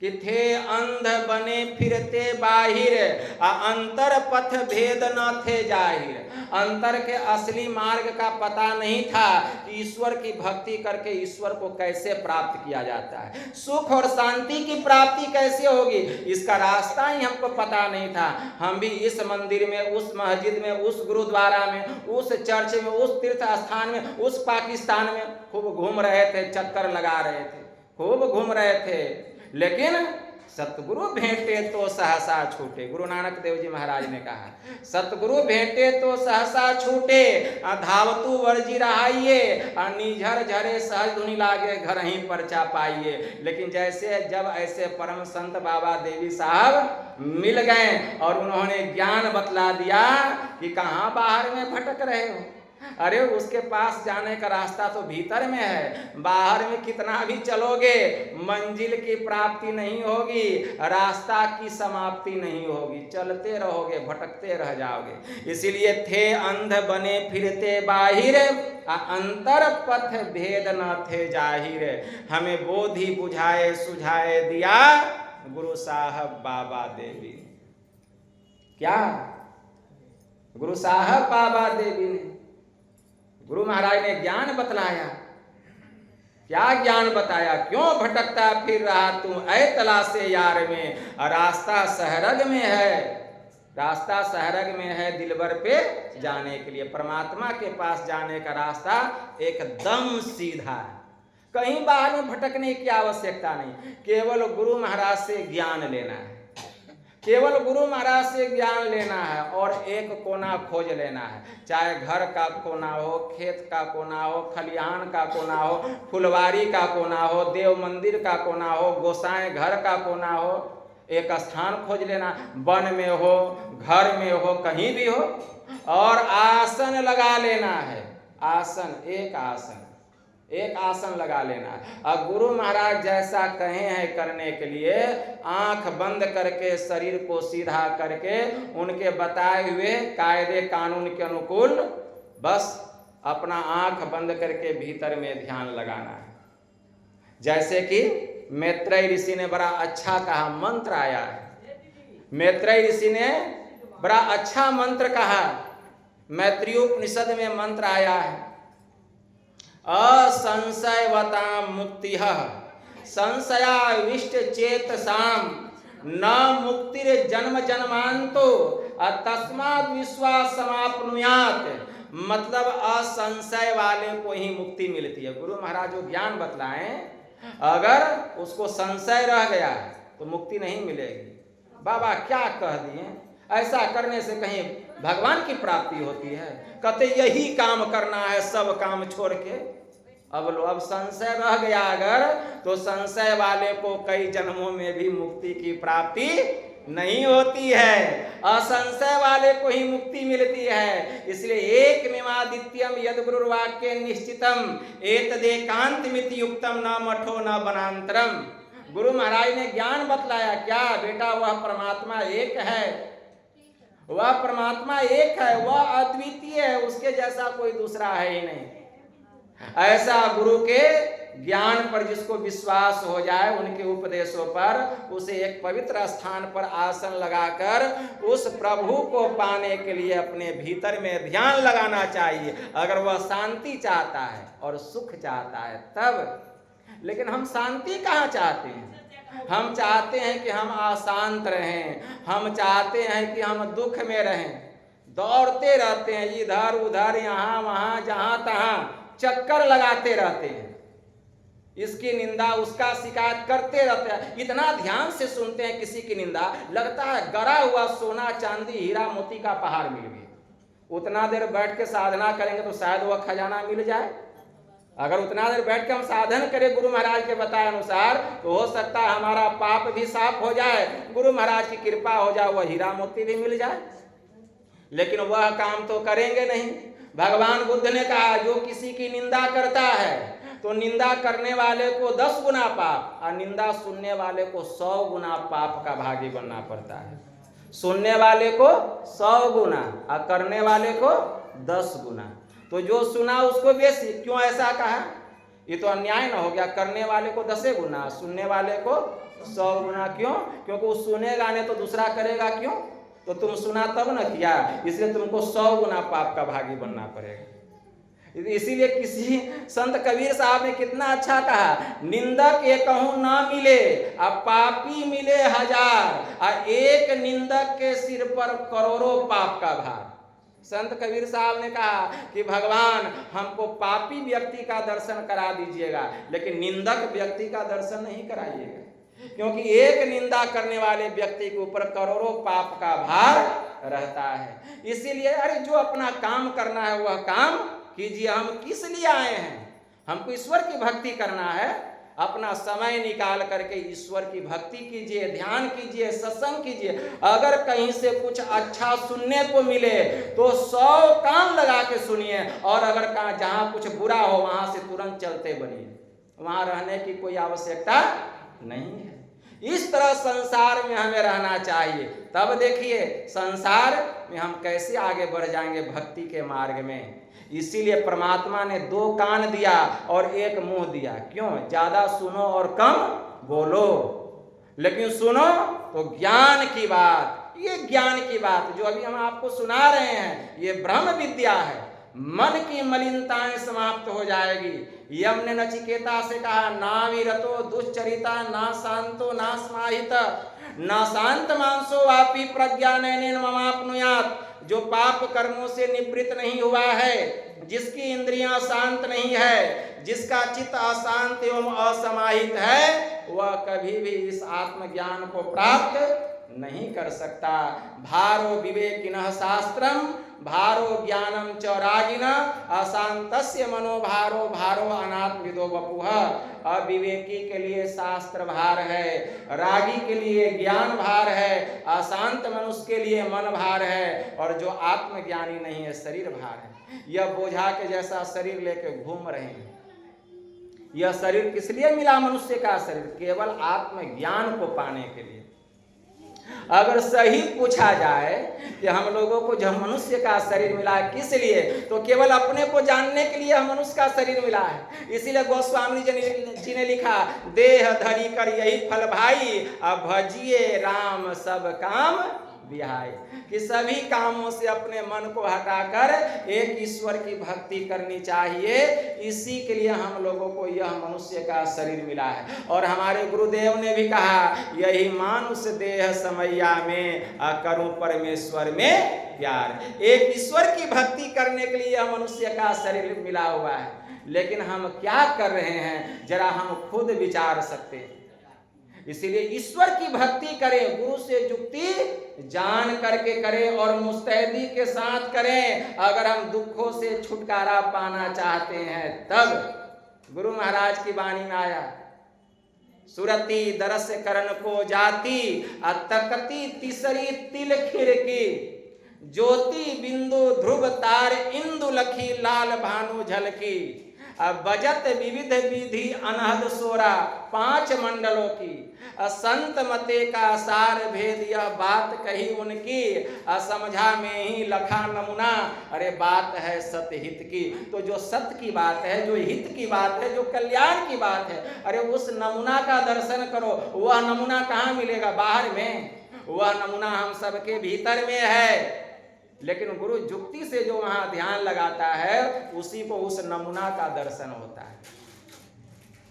Speaker 1: कि थे अंध बने फिरते बाहिर, अंतर पथ भेद न थे जाहिर। अंतर के असली मार्ग का पता नहीं था कि ईश्वर की भक्ति करके ईश्वर को कैसे प्राप्त किया जाता है, सुख और शांति की प्राप्ति कैसे होगी, इसका रास्ता ही हमको पता नहीं था। हम भी इस मंदिर में, उस मस्जिद में, उस गुरुद्वारा में, उस चर्च में, उस तीर्थ स्थान में, उस पाकिस्तान में खूब घूम रहे थे, चक्कर लगा रहे थे, खूब घूम रहे थे, लेकिन सतगुरु भेंटे तो सहसा छूटे। गुरु नानक देव जी महाराज ने कहा, सतगुरु भेंटे तो सहसा छूटे, धावतु वर्जी रहाइए, निझर झरे सहज धुनि लागे, घर ही परचा पाइए। लेकिन जैसे जब ऐसे परम संत बाबा देवी साहब मिल गए और उन्होंने ज्ञान बतला दिया कि कहाँ बाहर में भटक रहे हो, अरे उसके पास जाने का रास्ता तो भीतर में है, बाहर में कितना भी चलोगे मंजिल की प्राप्ति नहीं होगी, रास्ता की समाप्ति नहीं होगी, चलते रहोगे, भटकते रह जाओगे। इसीलिए थे अंध बने फिरते बाहिर, अंतर पथ भेद न थे जाहिर, हमें बोधि बुझाए सुझाए दिया गुरु साहब बाबा देवी। क्या गुरु साहब बाबा देवी ने, गुरु महाराज ने ज्ञान बतलाया। क्या ज्ञान बताया? क्यों भटकता फिर रहा तू ऐ तलाशे यार में, रास्ता सहरग में है, रास्ता सहरग में है दिलबर पे जाने के लिए। परमात्मा के पास जाने का रास्ता एकदम सीधा है, कहीं बाहर में भटकने की आवश्यकता नहीं। केवल गुरु महाराज से ज्ञान लेना है, केवल गुरु महाराज से ज्ञान लेना है और एक कोना खोज लेना है, चाहे घर का कोना हो, खेत का कोना हो, खलिहान का कोना हो, फुलवारी का कोना हो, देव मंदिर का कोना हो, गोसाई घर का कोना हो, एक स्थान खोज लेना, वन में हो, घर में हो, कहीं भी हो, और आसन लगा लेना है। आसन, एक आसन लगा लेना है। और गुरु महाराज जैसा कहे हैं करने के लिए, आंख बंद करके शरीर को सीधा करके उनके बताए हुए कायदे कानून के अनुकूल बस अपना आंख बंद करके भीतर में ध्यान लगाना है। जैसे कि मैत्रेय ऋषि ने बड़ा अच्छा कहा, मंत्र आया है, मैत्रेय ऋषि ने बड़ा अच्छा मंत्र कहा, मैत्रेय उपनिषद में मंत्र आया है, असंशयवता मुक्ति संशयाविष्ट चेतसाम न मुक्तिर जन्म जन्मांतो तस्मात् विश्वास समाप्नुयात। मतलब असंशय वाले को ही मुक्ति मिलती है। गुरु महाराज जो ज्ञान बतलाएं, अगर उसको संशय रह गया तो मुक्ति नहीं मिलेगी। बाबा क्या कह दिए, ऐसा करने से कहीं भगवान की प्राप्ति होती है? कहते यही काम करना है, सब काम छोड़ के। अब संशय रह गया अगर, तो संशय वाले को कई जन्मों में भी मुक्ति की प्राप्ति नहीं होती है, असंशय वाले को ही मुक्ति मिलती है। इसलिए एक मिमादित्यम यद गुरुर्वाक्य निश्चितम एतदेकांतमिति युक्तम न मठो न वनांतरम। गुरु महाराज ने ज्ञान बतलाया, क्या बेटा, वह परमात्मा एक है, वह परमात्मा एक है, वह अद्वितीय है, उसके जैसा कोई दूसरा है ही नहीं। ऐसा गुरु के ज्ञान पर जिसको विश्वास हो जाए, उनके उपदेशों पर, उसे एक पवित्र स्थान पर आसन लगाकर उस प्रभु को पाने के लिए अपने भीतर में ध्यान लगाना चाहिए, अगर वह शांति चाहता है और सुख चाहता है तब। लेकिन हम शांति कहाँ चाहते हैं? हम चाहते हैं कि हम अशांत रहें, हम चाहते हैं कि हम दुख में रहें, दौड़ते रहते हैं इधर उधर, यहाँ वहाँ, जहाँ तहाँ चक्कर लगाते रहते हैं, इसकी निंदा उसका शिकायत करते रहते हैं, इतना ध्यान से सुनते हैं किसी की निंदा, लगता है गड़ा हुआ सोना चांदी हीरा मोती का पहाड़ मिल गया। उतना देर बैठ के साधना करेंगे तो शायद वह खजाना मिल जाए। अगर उतना देर बैठ के हम साधन करें गुरु महाराज के बताए अनुसार, तो हो सकता है हमारा पाप भी साफ हो जाए, गुरु महाराज की कृपा हो जाए, वह हीरा मोती भी मिल जाए। लेकिन वह काम तो करेंगे नहीं। भगवान बुद्ध ने कहा, जो किसी की निंदा करता है तो निंदा करने वाले को 10 गुना पाप और निंदा सुनने वाले को 100 गुना पाप का भागी बनना पड़ता है। सुनने वाले को 100 गुना और करने वाले को 10 गुना। तो जो सुना उसको बेसी। क्यों ऐसा कहा? ये तो अन्याय ना हो गया? करने वाले को 10 गुना, सुनने वाले को 100 गुना। क्यों? क्योंकि वो सुनेगा नहीं तो दूसरा करेगा क्यों? तो तुम सुना तब न किया, इसलिए तुमको 100 गुना पाप का भागी बनना पड़ेगा। इसीलिए किसी संत कबीर साहब ने कितना अच्छा कहा, निंदक एकहु ना मिले अब पापी मिले 1000, और एक निंदक के सिर पर करोड़ों पाप का भार। संत कबीर साहब ने कहा कि भगवान हमको पापी व्यक्ति का दर्शन करा दीजिएगा, लेकिन निंदक व्यक्ति का दर्शन नहीं कराइएगा। क्योंकि एक निंदा करने वाले व्यक्ति के ऊपर करोड़ों पाप का भार रहता है। इसीलिए अरे जो अपना काम करना है वह काम कीजिए। हम किस लिए आए हैं? हमको ईश्वर की भक्ति करना है। अपना समय निकाल करके ईश्वर की भक्ति कीजिए, ध्यान कीजिए, सत्संग कीजिए। अगर कहीं से कुछ अच्छा सुनने को मिले तो 100 कान लगा के सुनिए, और अगर कहाँ जहाँ कुछ बुरा हो वहां से तुरंत चलते बनिए। वहां रहने की कोई आवश्यकता नहीं है। इस तरह संसार में हमें रहना चाहिए। तब देखिए संसार में हम कैसे आगे बढ़ जाएंगे भक्ति के मार्ग में। इसीलिए परमात्मा ने 2 कान दिया और 1 मुंह दिया। क्यों? ज्यादा सुनो और कम बोलो, लेकिन सुनो तो ज्ञान की बात। ये ज्ञान की बात जो अभी हम आपको सुना रहे हैं, ये ब्रह्म विद्या है। मन की मलिनताएं समाप्त हो जाएगी। यम ने नचिकेता से कहा, ना विरतो दुश्चरिता ना शांतो ना स्माहित ना शांत मानसो वापी प्रज्ञानैनेन ममाप्नुयात्। जो पाप कर्मों से निवृत्त नहीं हुआ है, जिसकी इंद्रियां शांत नहीं है, जिसका चित्त अशांत एवं असमाहित है, वह कभी भी इस आत्मज्ञान को प्राप्त नहीं कर सकता। भारो विवेकिनः शास्त्रम भारो ज्ञानम च रागिना अशांतस्य मनोभारो भारो अनात्मविदो वपुः। अविवेकी के लिए शास्त्र भार है, रागी के लिए ज्ञान भार है, अशांत मनुष्य के लिए मन भार है, और जो आत्मज्ञानी नहीं है शरीर भार है। यह बोझा के जैसा शरीर लेके घूम रहे हैं। यह शरीर किस लिए मिला? मनुष्य का शरीर केवल आत्मज्ञान को पाने के लिए। अगर सही पूछा जाए कि हम लोगों को जब मनुष्य का शरीर मिला है किस लिए, तो केवल अपने को जानने के लिए हम मनुष्य का शरीर मिला है। इसीलिए गोस्वामी जी ने लिखा, देह धरी कर यही फल भाई, अब भजिए राम सब काम विहाय। कि सभी कामों से अपने मन को हटाकर एक ईश्वर की भक्ति करनी चाहिए। इसी के लिए हम लोगों को यह मनुष्य का शरीर मिला है। और हमारे गुरुदेव ने भी कहा, यही मानुष देह समैया में करूं परमेश्वर में प्यार। एक ईश्वर की भक्ति करने के लिए यह मनुष्य का शरीर मिला हुआ है। लेकिन हम क्या कर रहे हैं, जरा हम खुद विचार सकते हैं। इसीलिए ईश्वर की भक्ति करें, गुरु से जुक्ति जान करके करें और मुस्तैदी के साथ करें। अगर हम दुखों से छुटकारा पाना चाहते हैं तब। गुरु महाराज की वाणी में आया, सुरती दरस करण को जाती अतकती तीसरी तिल खिड़की, ज्योति बिंदु ध्रुव तार इंदु लखी लाल भानु झलकी, बजत विविध विधि अनहद सोरा 5 मंडलों की, संत मते का सार भेद यह बात कही उनकी, असमझा में ही लखा नमूना। अरे बात है सत्य हित की। तो जो सत्य की बात है, जो हित की बात है, जो कल्याण की बात है, अरे उस नमूना का दर्शन करो। वह नमूना कहाँ मिलेगा? बाहर में। वह नमूना हम सबके भीतर में है। लेकिन गुरु जुक्ति से जो वहां ध्यान लगाता है, उसी को उस नमूना का दर्शन होता है।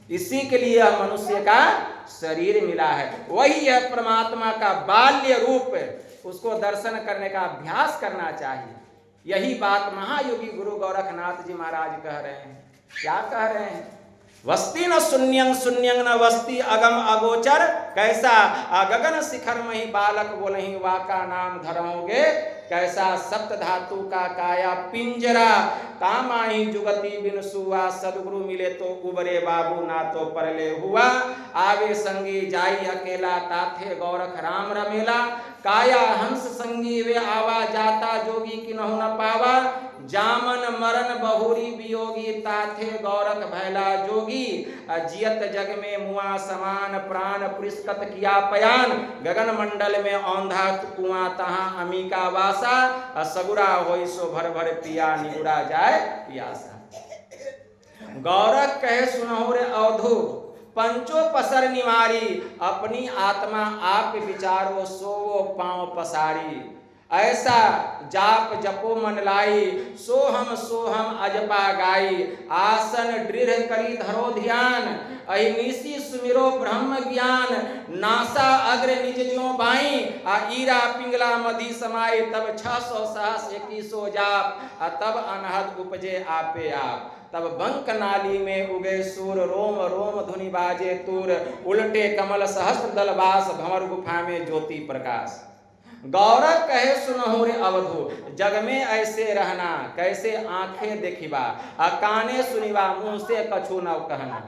Speaker 1: इसी के लिए मनुष्य का शरीर मिला है। वही है परमात्मा का बाल्य रूप, उसको दर्शन करने का अभ्यास करना चाहिए। यही बात महायोगी गुरु गोरखनाथ जी महाराज कह रहे हैं। क्या कह रहे हैं? वस्ती न शून्यं शून्यं न वस्ती अगम अगोचर, कैसा गगन शिखर में ही बालक बोलहि वाका नाम धरोगे, कैसा सप्त धातु का काया पिंजरा, तामाही जुगति बिन सुआ, सदगुरु मिले तो उबरे बाबू ना तो परले हुआ, आवे संगी जाई अकेला ताथे गौरख राम रमेला, काया हंस संगी वे आवा जाता जोगी की नहु न पावा, जामन मरण बहुरी वियोगी ताथे गौरख भैला जोगी, जियत जग में मुआ समान प्राण पुरस्कत किया पयान, गगन मंडल में औंधा कुआं तहां अमिका वासा, सगुरा होई सो भर भर पिया निगुड़ा जाए पियासा। गौरख कहे सुनहु रे अवधु पंचो पसर निवारी, अपनी आत्मा आप विचारो सोवो पांव पसारी, ऐसा जाप जपो मन लाई, सोहम अजपा गाई। आसन दृढ़ करी धरो ध्यान, अहिनिसी सुमिरो ब्रह्म ज्ञान। नासा अग्र निज ज्यों बाई, आ ईरा पिंगला मधी समाई। तब 600 सहस 2100 जाप, तब अनहद उपजे आपे आप। तब बंक नाली में उगे सूर, रोम रोम धुनि बाजे तूर। उल्टे कमल सहस्त्र दल बास, भंवर गुफा में ज्योति प्रकाश। गौरव कहे सुनहु रे अवधू, जग में ऐसे रहना कैसे आंखें देखिबा। आ काने सुनिबा मुंह से कछु न कहना।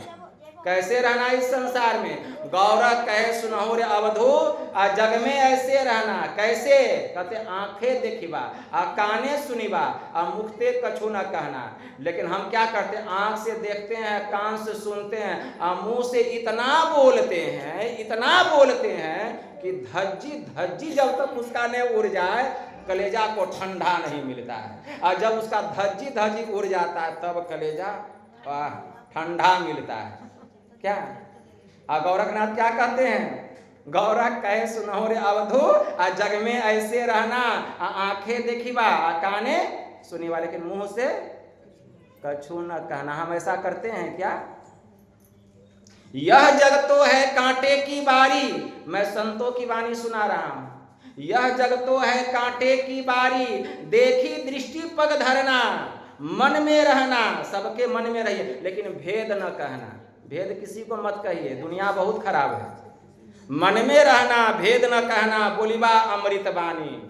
Speaker 1: कैसे रहना इस संसार में? गौरव कहे सुनहु रे अवधू, आ जग में ऐसे रहना कैसे? कहते आंखें देखिबा, आ काने सुनिबा, आ मुख से कछु न कहना। लेकिन हम क्या करते हैं? आंख से देखते हैं, कान से सुनते हैं, आ मुंह से इतना बोलते हैं कि धज्जी जब तक उसका नहीं उड़ जाए, कलेजा को ठंडा नहीं मिलता है। और जब उसका धज्जी उड़ जाता है, तब कलेजा ठंडा मिलता है। क्या गोरखनाथ क्या कहते हैं? गौरव कहे सुनहु रे अवधू, आ जग में ऐसे रहना, आंखें देखिबा, आ काने सुनिबा, लेकिन मुंह से कछु न कहना। हम ऐसा करते हैं क्या? यह जग तो है कांटे की बारी, मैं संतों की वाणी सुना रहा हूं। यह जग तो है कांटे की बारी, देखी दृष्टि पग धरना। मन में रहना, सबके मन में रहिए, लेकिन भेद न कहना। भेद किसी को मत कहिए, दुनिया बहुत खराब है। मन में रहना, भेद न कहना, बोलिबा अमृत बानी।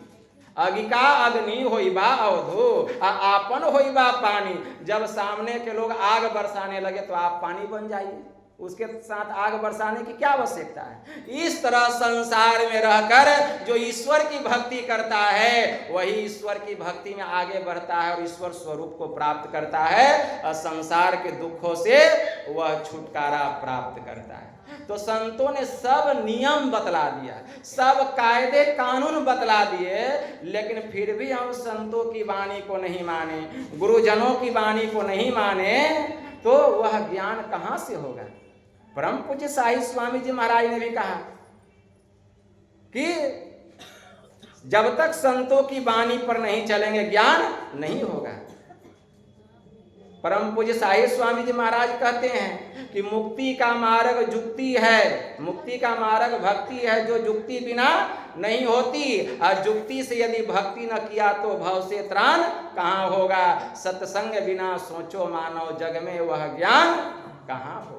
Speaker 1: अगिका अग्नि होइबा अवधू, आपन होइबा पानी। जब सामने के लोग आग बरसाने लगे तो आप पानी बन जाइए, उसके साथ आग बरसाने की क्या आवश्यकता है? इस तरह संसार में रहकर जो ईश्वर की भक्ति करता है, वही ईश्वर की भक्ति में आगे बढ़ता है और ईश्वर स्वरूप को प्राप्त करता है, और संसार के दुखों से वह छुटकारा प्राप्त करता है। तो संतों ने सब नियम बतला दिया, सब कायदे कानून बतला दिए, लेकिन फिर भी हम संतों की वाणी को नहीं माने, गुरुजनों की वाणी को नहीं माने, तो वह ज्ञान कहां से होगा? परम पूज्य साई स्वामी जी महाराज ने भी कहा कि जब तक संतों की वाणी पर नहीं चलेंगे, ज्ञान नहीं होगा। परम पूज्य साई स्वामी जी महाराज कहते हैं कि मुक्ति का मार्ग जुक्ति है, मुक्ति का मार्ग भक्ति है, जो जुक्ति बिना नहीं होती। और जुक्ति से यदि भक्ति न किया तो भव से त्राण कहाँ होगा। सत्संग बिना सोचो मानव, जग में वह ज्ञान कहाँ होगा।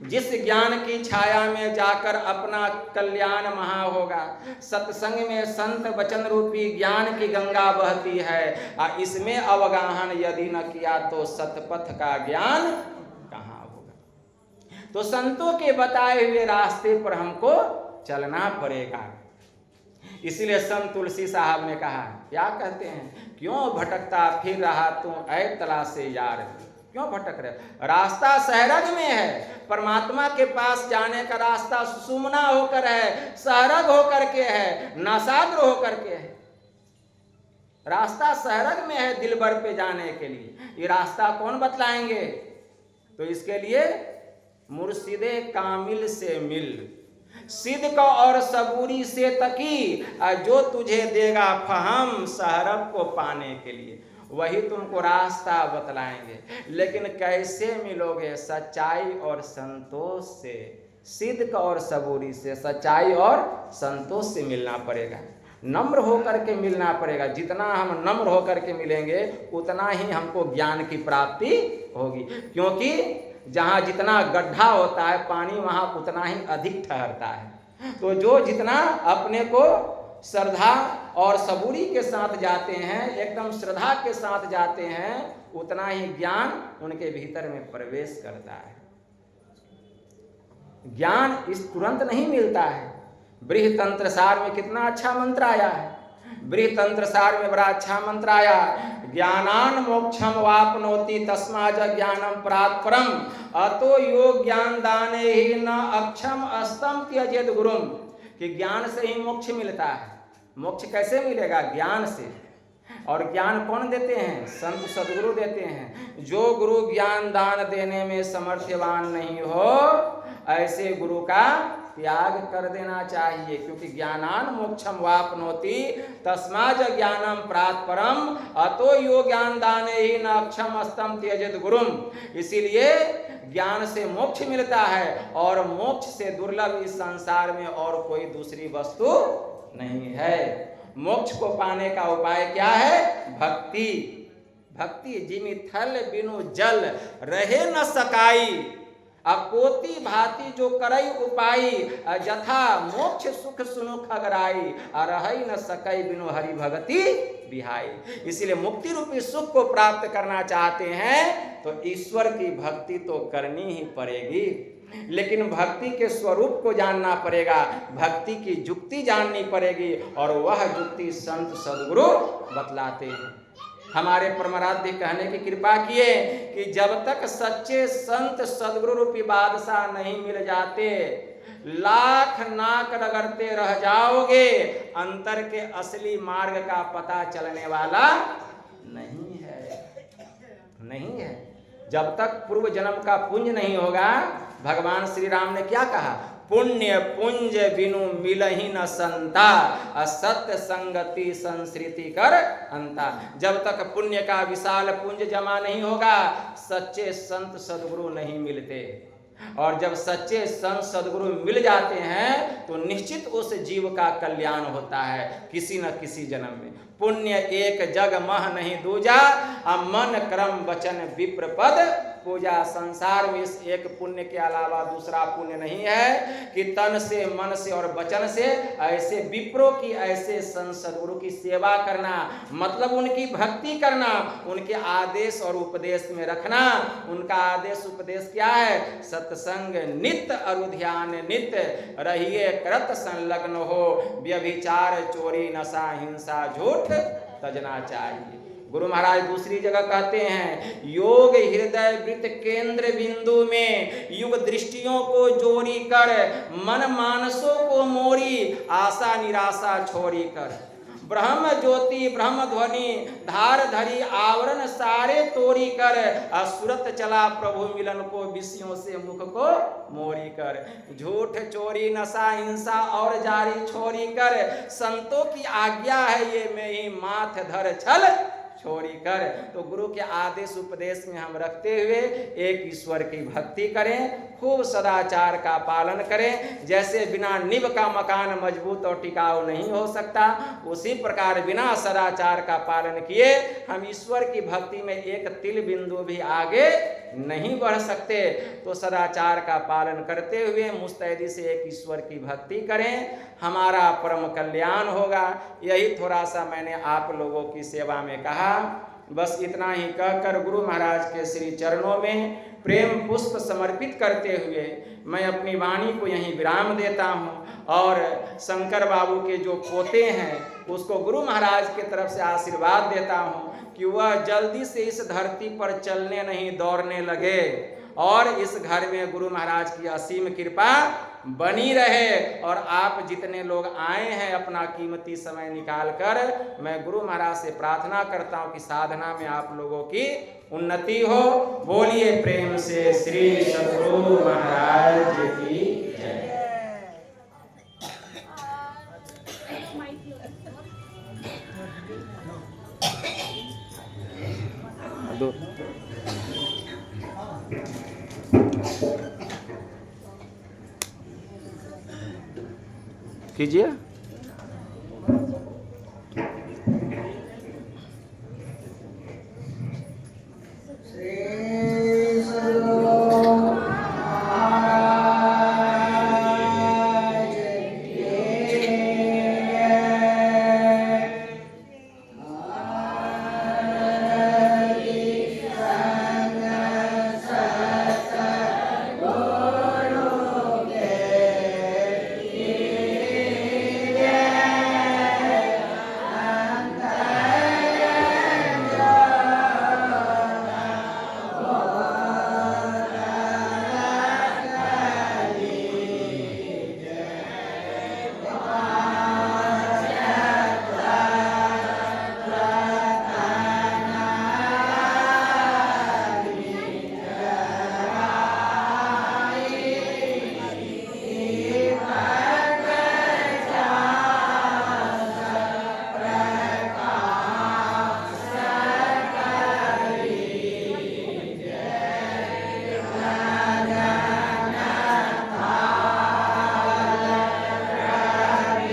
Speaker 1: जिस ज्ञान की छाया में जाकर अपना कल्याण महा होगा। सत्संग में संत वचन रूपी ज्ञान की गंगा बहती है, और इसमें अवगाहन यदि न किया तो सतपथ का ज्ञान कहाँ होगा। तो संतों के बताए हुए रास्ते पर हमको चलना पड़ेगा। इसलिए संत तुलसी साहब ने कहा, क्या कहते हैं? क्यों भटकता फिर रहा तू ऐ तलाशे यार, क्यों भटक रहे? रास्ता सहरग में है, परमात्मा के पास जाने का रास्ता सुषुम्ना होकर है, सहरग होकर के है, नासाग्र होकर के है। रास्ता सहरग में है दिलबर पे जाने के लिए। ये रास्ता कौन बतलाएंगे? तो इसके लिए मुर्शिदे कामिल से मिल, सिद्क और सबूरी से तकी, जो तुझे देगा फहम सहरग को पाने के लिए, वही तुमको रास्ता बतलाएंगे। लेकिन कैसे मिलोगे? सच्चाई और संतोष से, सिद्क और सबूरी से, सच्चाई और संतोष से मिलना पड़ेगा। नम्र होकर के मिलना पड़ेगा। जितना हम नम्र होकर के मिलेंगे, उतना ही हमको ज्ञान की प्राप्ति होगी। क्योंकि जहाँ जितना गड्ढा होता है पानी, वहाँ उतना ही अधिक ठहरता है। तो जो जितना अपने को श्रद्धा और सबूरी के साथ जाते हैं, एकदम श्रद्धा के साथ जाते हैं, उतना ही ज्ञान उनके भीतर में प्रवेश करता है। ज्ञान इस तुरंत नहीं मिलता है। बृहतंत्र सार में कितना अच्छा मंत्र आया है। बृहतंत्र सार में बड़ा अच्छा मंत्र आया, ज्ञानान मोक्षम वापनोति तस्माज ज्ञानम परात्परम, अतो योग ज्ञान दाने ही न अक्षम अस्तम त्यजेत गुरुम। कि ज्ञान से ही मोक्ष मिलता है। मोक्ष कैसे मिलेगा? ज्ञान से। और ज्ञान कौन देते हैं? संत सदगुरु देते हैं। जो गुरु ज्ञान दान देने में समर्थवान नहीं हो, ऐसे गुरु का त्याग कर देना चाहिए, क्योंकि ज्ञानान मोक्षम वापनोति तस्माज ज्ञानम प्रात परम अतो यो ज्ञान दाने ही न अक्षम अस्तम त्यजत गुरुम। इसीलिए ज्ञान से मोक्ष मिलता है और मोक्ष से दुर्लभ इस संसार में और कोई दूसरी वस्तु नहीं है। मोक्ष को पाने का उपाय क्या है? भक्ति। भक्ति जिमि थल बिनु जल रहे न सकाई, अकोति भांति जो करई उपाई, जथा मोक्ष सुख सुनुख अगराई, रही न सकई बिनु हरि भगति बिहाई। इसीलिए मुक्ति रूपी सुख को प्राप्त करना चाहते हैं तो ईश्वर की भक्ति तो करनी ही पड़ेगी, लेकिन भक्ति के स्वरूप को जानना पड़ेगा, भक्ति की जुक्ति जाननी पड़ेगी, और वह जुक्ति संत सद्गुरु बतलाते हैं। हमारे परमाराध्य कहने की कृपा किए कि जब तक सच्चे संत सद्गुरु रूपी बादशाह नहीं मिल जाते, लाख नाक रगड़ते रह जाओगे, अंतर के असली मार्ग का पता चलने वाला नहीं है, नहीं है। जब तक पूर्व जन्म का पुण्य नहीं होगा, भगवान श्री राम ने क्या कहा? पुण्य पुंज बिनु मिलहि न संता, असत्य संगति संस्कृति कर अंता। जब तक पुण्य का विशाल पुंज जमा नहीं होगा, सच्चे संत सद्गुरु नहीं मिलते, और जब सच्चे संत सद्गुरु मिल जाते हैं तो निश्चित उस जीव का कल्याण होता है किसी न किसी जन्म में। पुण्य एक जग मह नहीं दूजा, मन क्रम वचन विप्र पद पूजा। संसार में इस एक पुण्य के अलावा दूसरा पुण्य नहीं है कि तन से, मन से और वचन से ऐसे विप्रों की, ऐसे संत सद्गुरु की सेवा करना, मतलब उनकी भक्ति करना, उनके आदेश और उपदेश में रखना। उनका आदेश उपदेश क्या है? सत्संग नित्य अरुध्यान नित्य, रहिए कृत संलग्न हो, व्यभिचार चोरी नशा हिंसा झूठ तजना चाहिए। गुरु महाराज दूसरी जगह कहते हैं, योग हृदय वृत्त केंद्र बिंदु में युग दृष्टियों को जोड़ी कर, मन मानसों को मोरी, आशा निराशा छोड़ी कर, ब्रह्म ज्योति ब्रह्म ध्वनि धार धरी आवरण सारे तोड़ी कर, असुरत चला प्रभु मिलन को विषयों से मुख को मोरी कर, झूठ चोरी नशा हिंसा और जारी छोड़ी कर, संतों की आज्ञा है ये मैं ही माथ धर छल छोड़ी कर। तो गुरु के आदेश उपदेश में हम रखते हुए एक ईश्वर की भक्ति करें, खूब सदाचार का पालन करें। जैसे बिना नींव का मकान मजबूत और टिकाऊ नहीं हो सकता, उसी प्रकार बिना सदाचार का पालन किए हम ईश्वर की भक्ति में एक तिल बिंदु भी आगे नहीं बढ़ सकते। तो सदाचार का पालन करते हुए मुस्तैदी से एक ईश्वर की भक्ति करें, हमारा परम कल्याण होगा। यही थोड़ा सा मैंने आप लोगों की सेवा में कहा। बस इतना ही कहकर गुरु महाराज के श्री चरणों में प्रेम पुष्प समर्पित करते हुए मैं अपनी वाणी को यहीं विराम देता हूँ, और शंकर बाबू के जो पोते हैं उसको गुरु महाराज की तरफ से आशीर्वाद देता हूँ कि वह जल्दी से इस धरती पर चलने नहीं दौड़ने लगे, और इस घर में गुरु महाराज की असीम कृपा बनी रहे। और आप जितने लोग आए हैं अपना कीमती समय निकाल कर, मैं गुरु महाराज से प्रार्थना करता हूँ कि साधना में आप लोगों की उन्नति हो। बोलिए प्रेम से श्री सद्गुरु महाराज की जय। कीजिए।